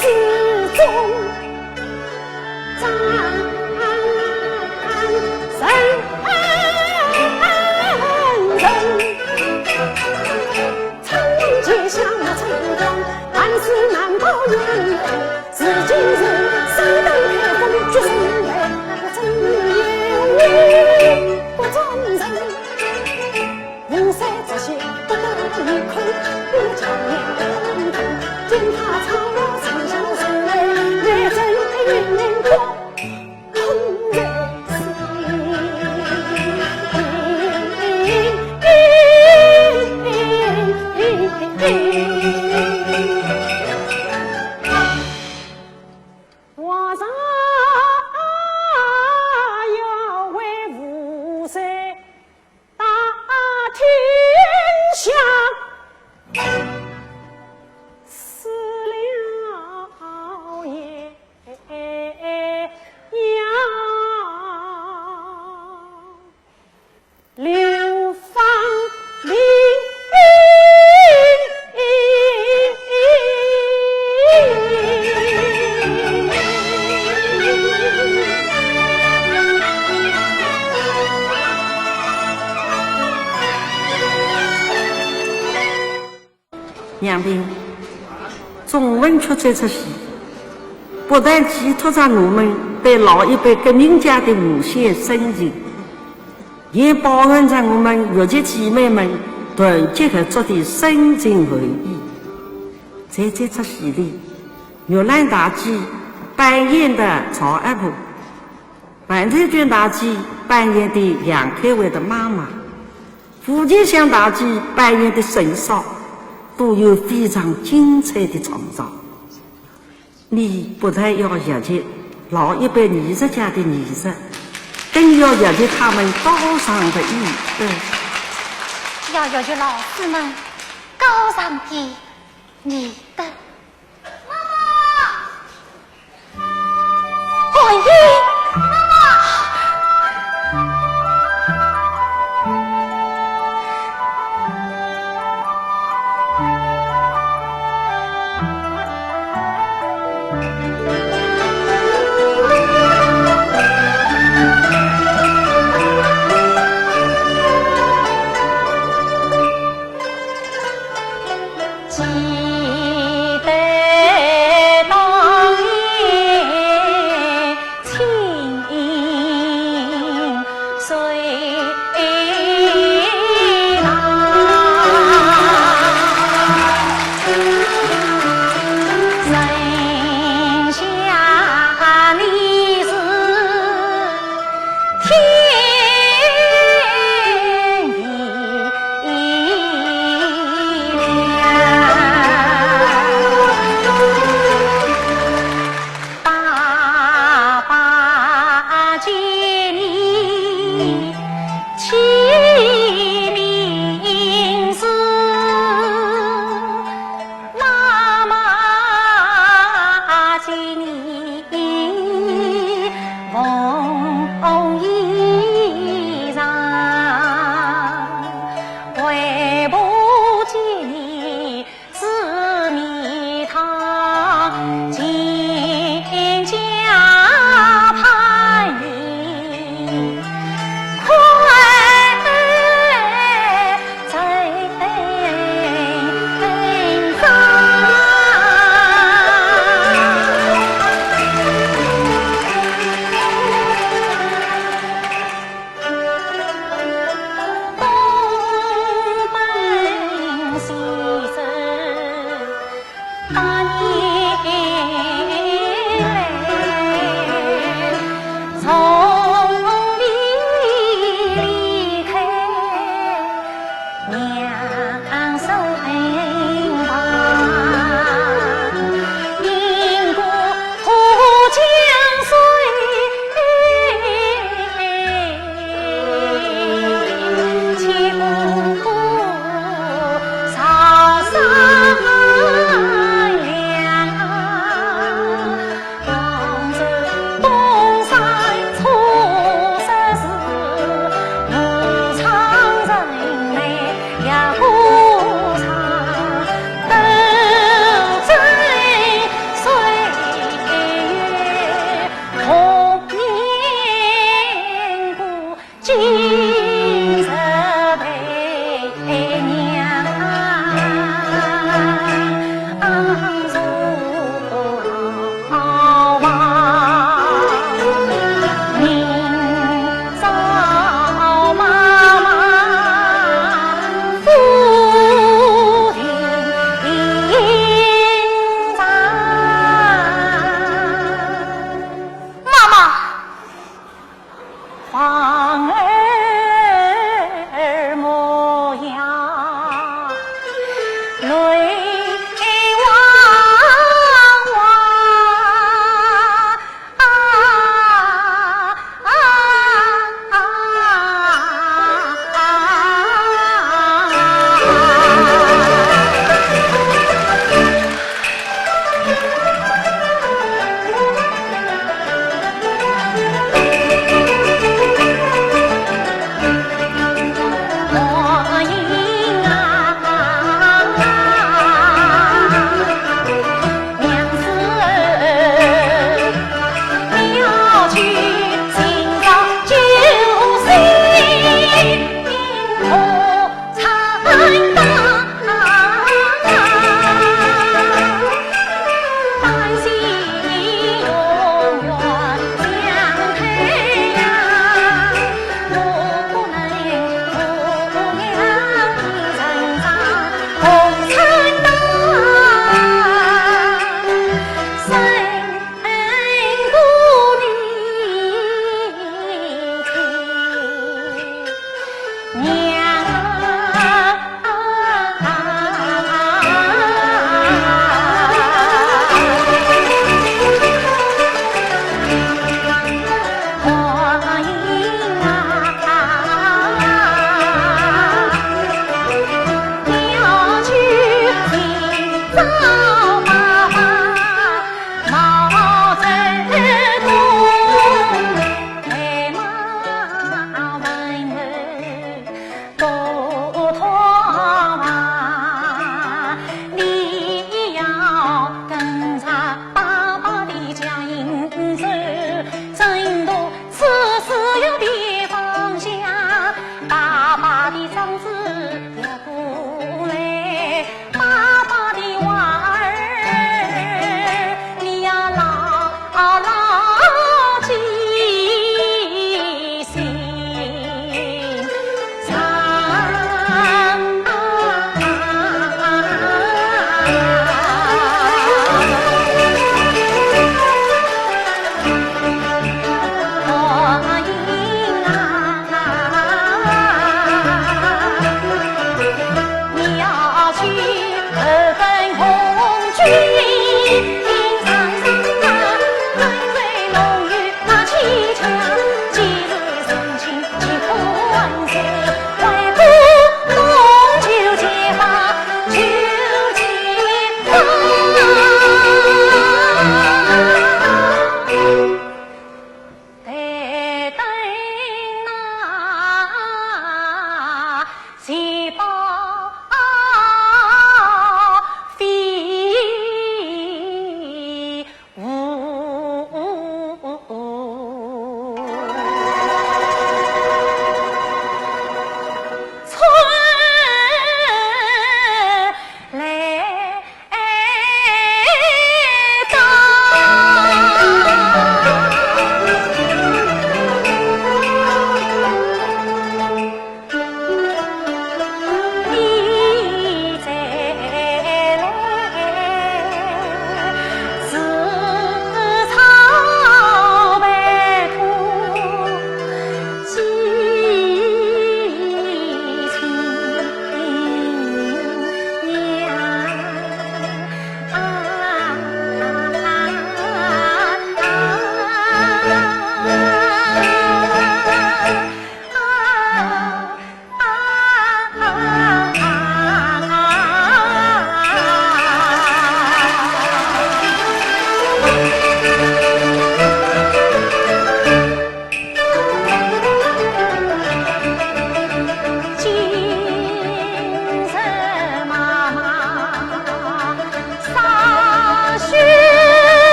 之中战胜。结下了成功，但是难保远人。是今日三等开封，决胜来，真有你不忠人。杨平，中文出这出戏，不但寄托着我们对老一辈革命家的无限深情，也包含着我们越籍姐妹们团结合作的深情回忆。在这出戏里，玉兰大姐扮演的曹阿婆，范翠娟大姐扮演的杨开伟的妈妈，胡建香大姐扮演的婶嫂，都有非常精彩的创造。你不但要学习老一辈艺术家的艺术，更要学习他们高尚的艺德，要学习老师们高尚的艺德。妈妈，欢迎妈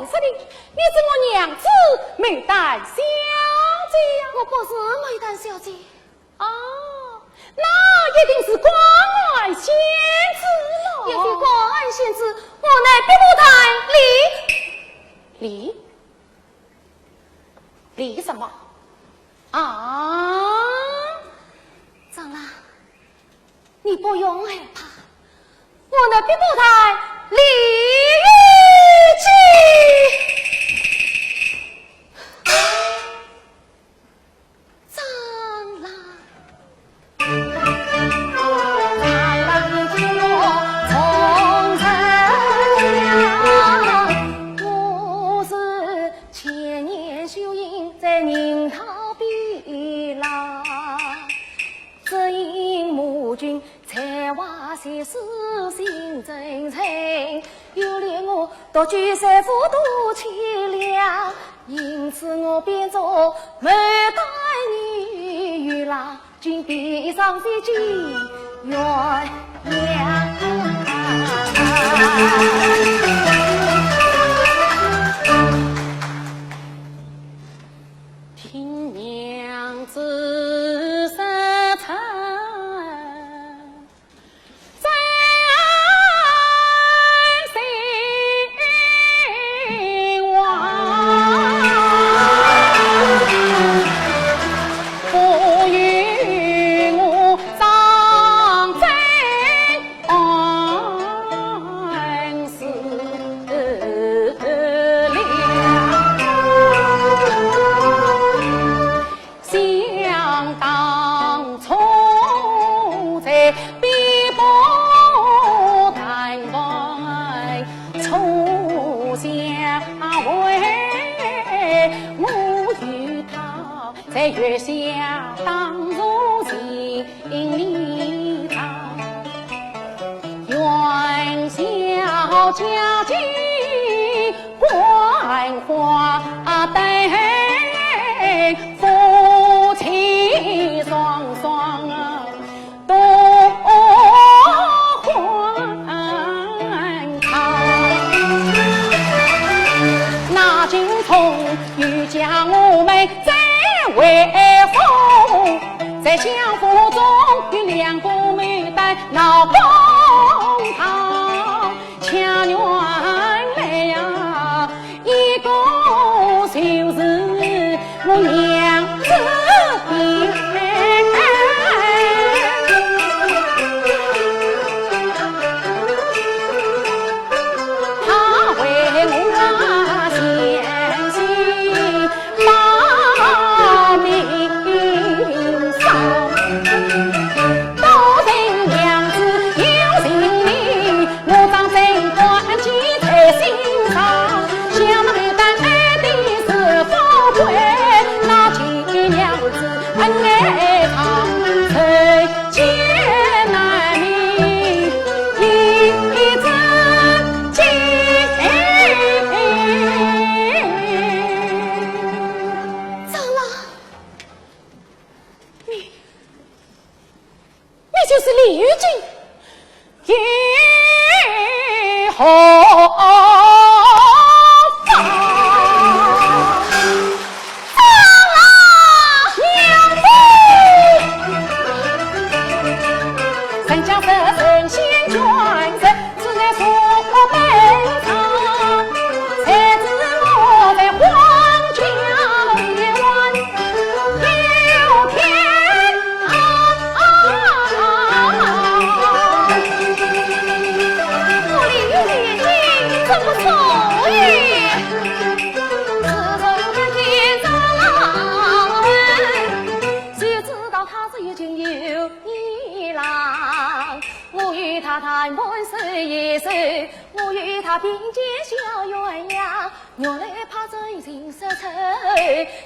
是的，你是我娘子美丹小姐。我不是美丹小姐。哦，那一定是关爱仙子了。也非关爱仙子，我乃比不谈离什么？啊，长老，你不用害怕，我乃比不谈离独居三夫多凄凉，因此我变作美黛女与郎，君闭上飞机鸳鸯。听娘子说唱。在月下当如情理堂，元宵佳节观花灯，夫妻双双多欢康。那今从欲将我们为父在相府中与两个美丹闹公堂，强原来呀，一个就是我娘子并肩小鸳鸯，原来怕真情失丑，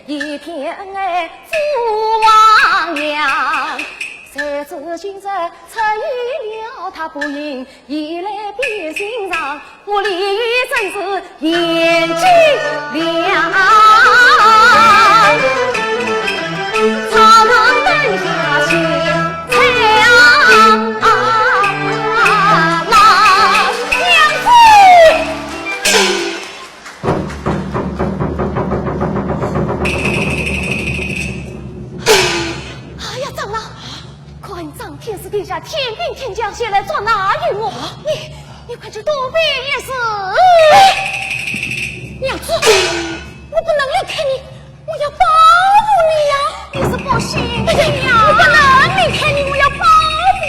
一片爱父王娘。谁知今日出意了，他不应，一来便心上，我李玉真是眼睛亮。苍苍灯下心彩先来捉拿于我。你快去躲避一死。娘子，我不能离开你，我要保护你呀！你是不行的呀，我不能离开你，我要保护你。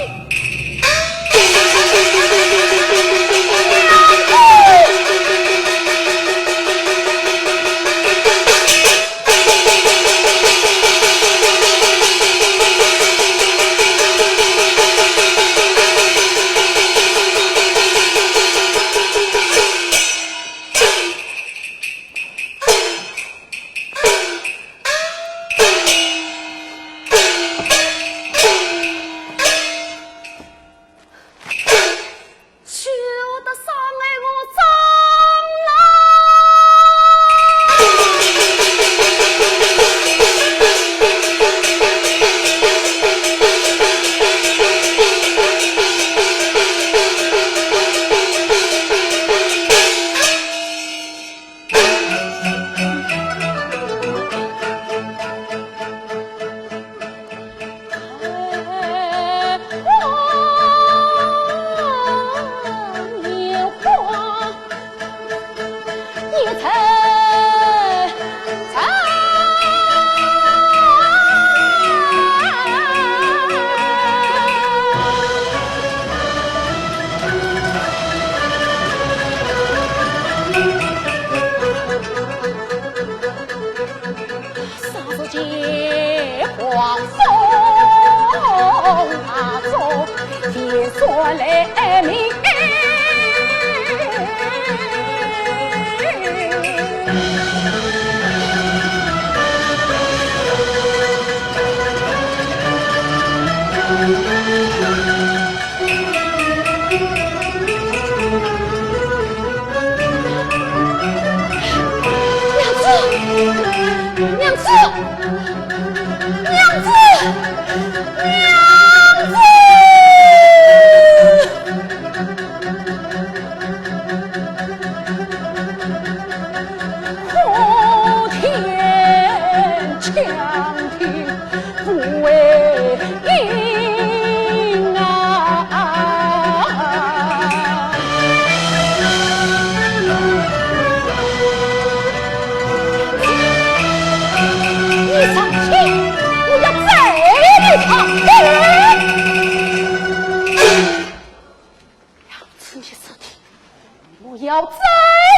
要宰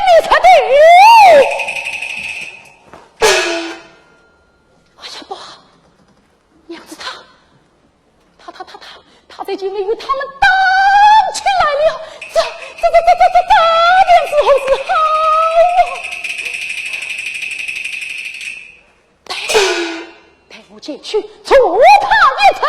你才对！哎呀，不好！娘子他在京里与他们打起来了，这点时候是好啊！带我进去除他一层。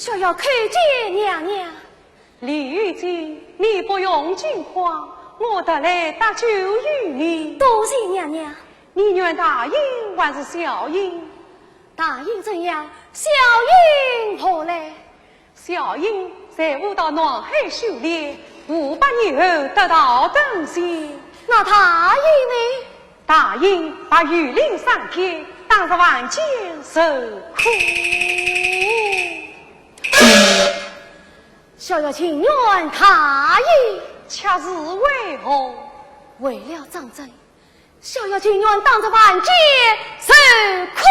小要叩见娘娘。李玉姬，你不用惊慌，我得来搭救于你。多谢娘娘。你愿大英还是小英？大英怎样？小英何来？小英在武到南海修炼，500年后得到登仙。那大英呢？大英把玉林3天当着万间受苦。小要情愿大英，恰是为何？为了长辈，小要情愿当着万劫受苦。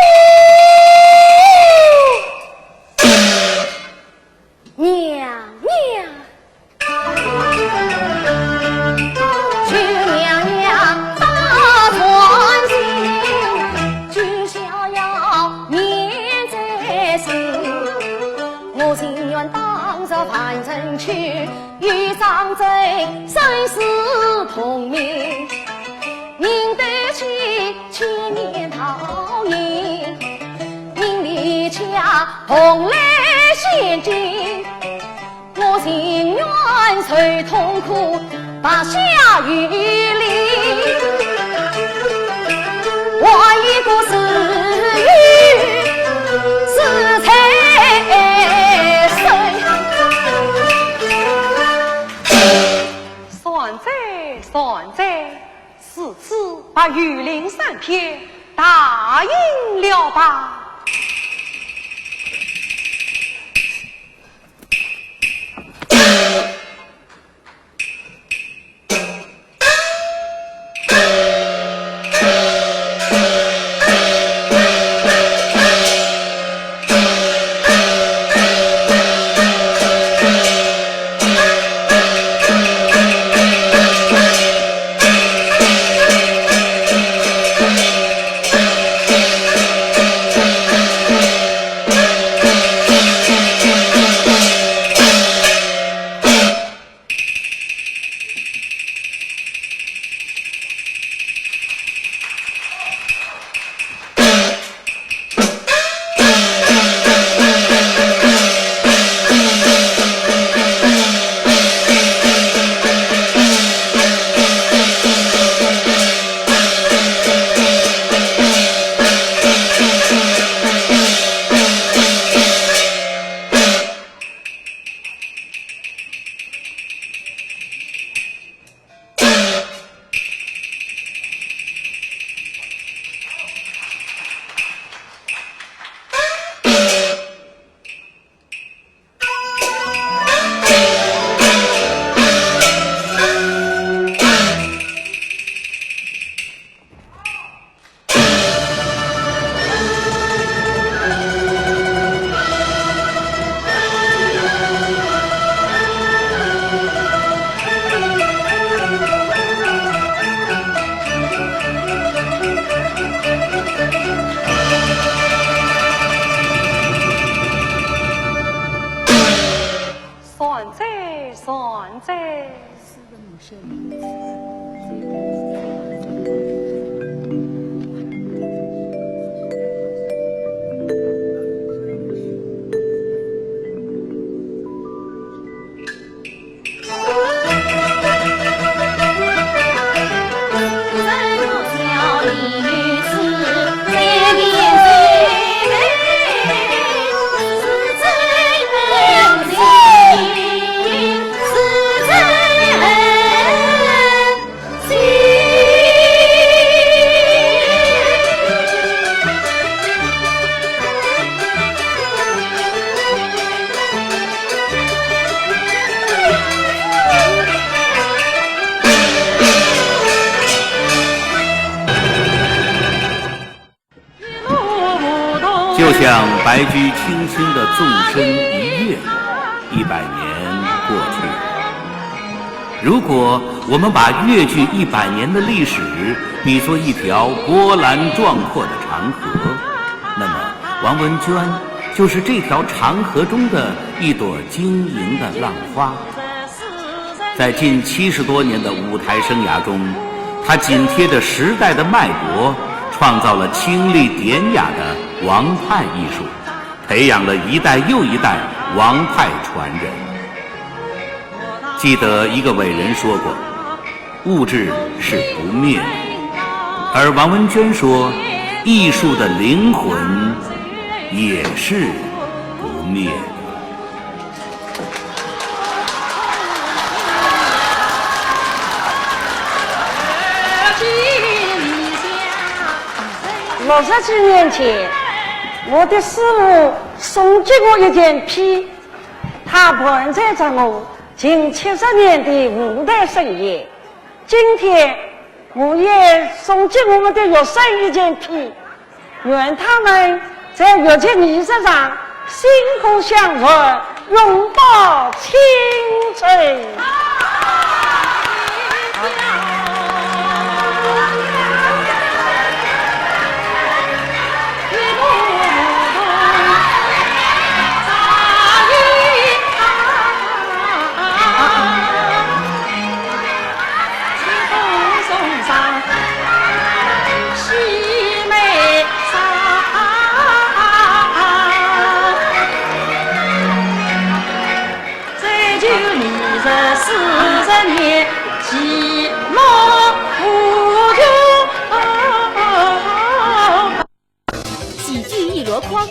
娘娘，求娘娘大传心，君逍遥念在心。我情愿当着凡尘去，与长辈生死同命，宁得起千年桃影，宁离家同来仙境。我情愿受痛苦，把下雨淋，我一个死于死才算在，此次把玉林3天答应了吧。就像白驹轻轻地纵身一跃，100年过去了。如果我们把越剧100年的历史比作一条波澜壮阔的长河，那么王文娟就是这条长河中的一朵晶莹的浪花。在近70多年的舞台生涯中，她紧贴着时代的脉搏，创造了清丽典雅的王派艺术，培养了一代又一代王派传人。记得一个伟人说过，物质是不灭的，而王文娟说，艺术的灵魂也是不灭的。60几年前，我的师傅送给我一件皮，他伴随着我近70年的舞台生涯。今天，我也送给我们的学生一件皮，愿他们在乐曲艺术上薪火相传，永葆青春。40年，寂寞无忧。喜剧一箩筐。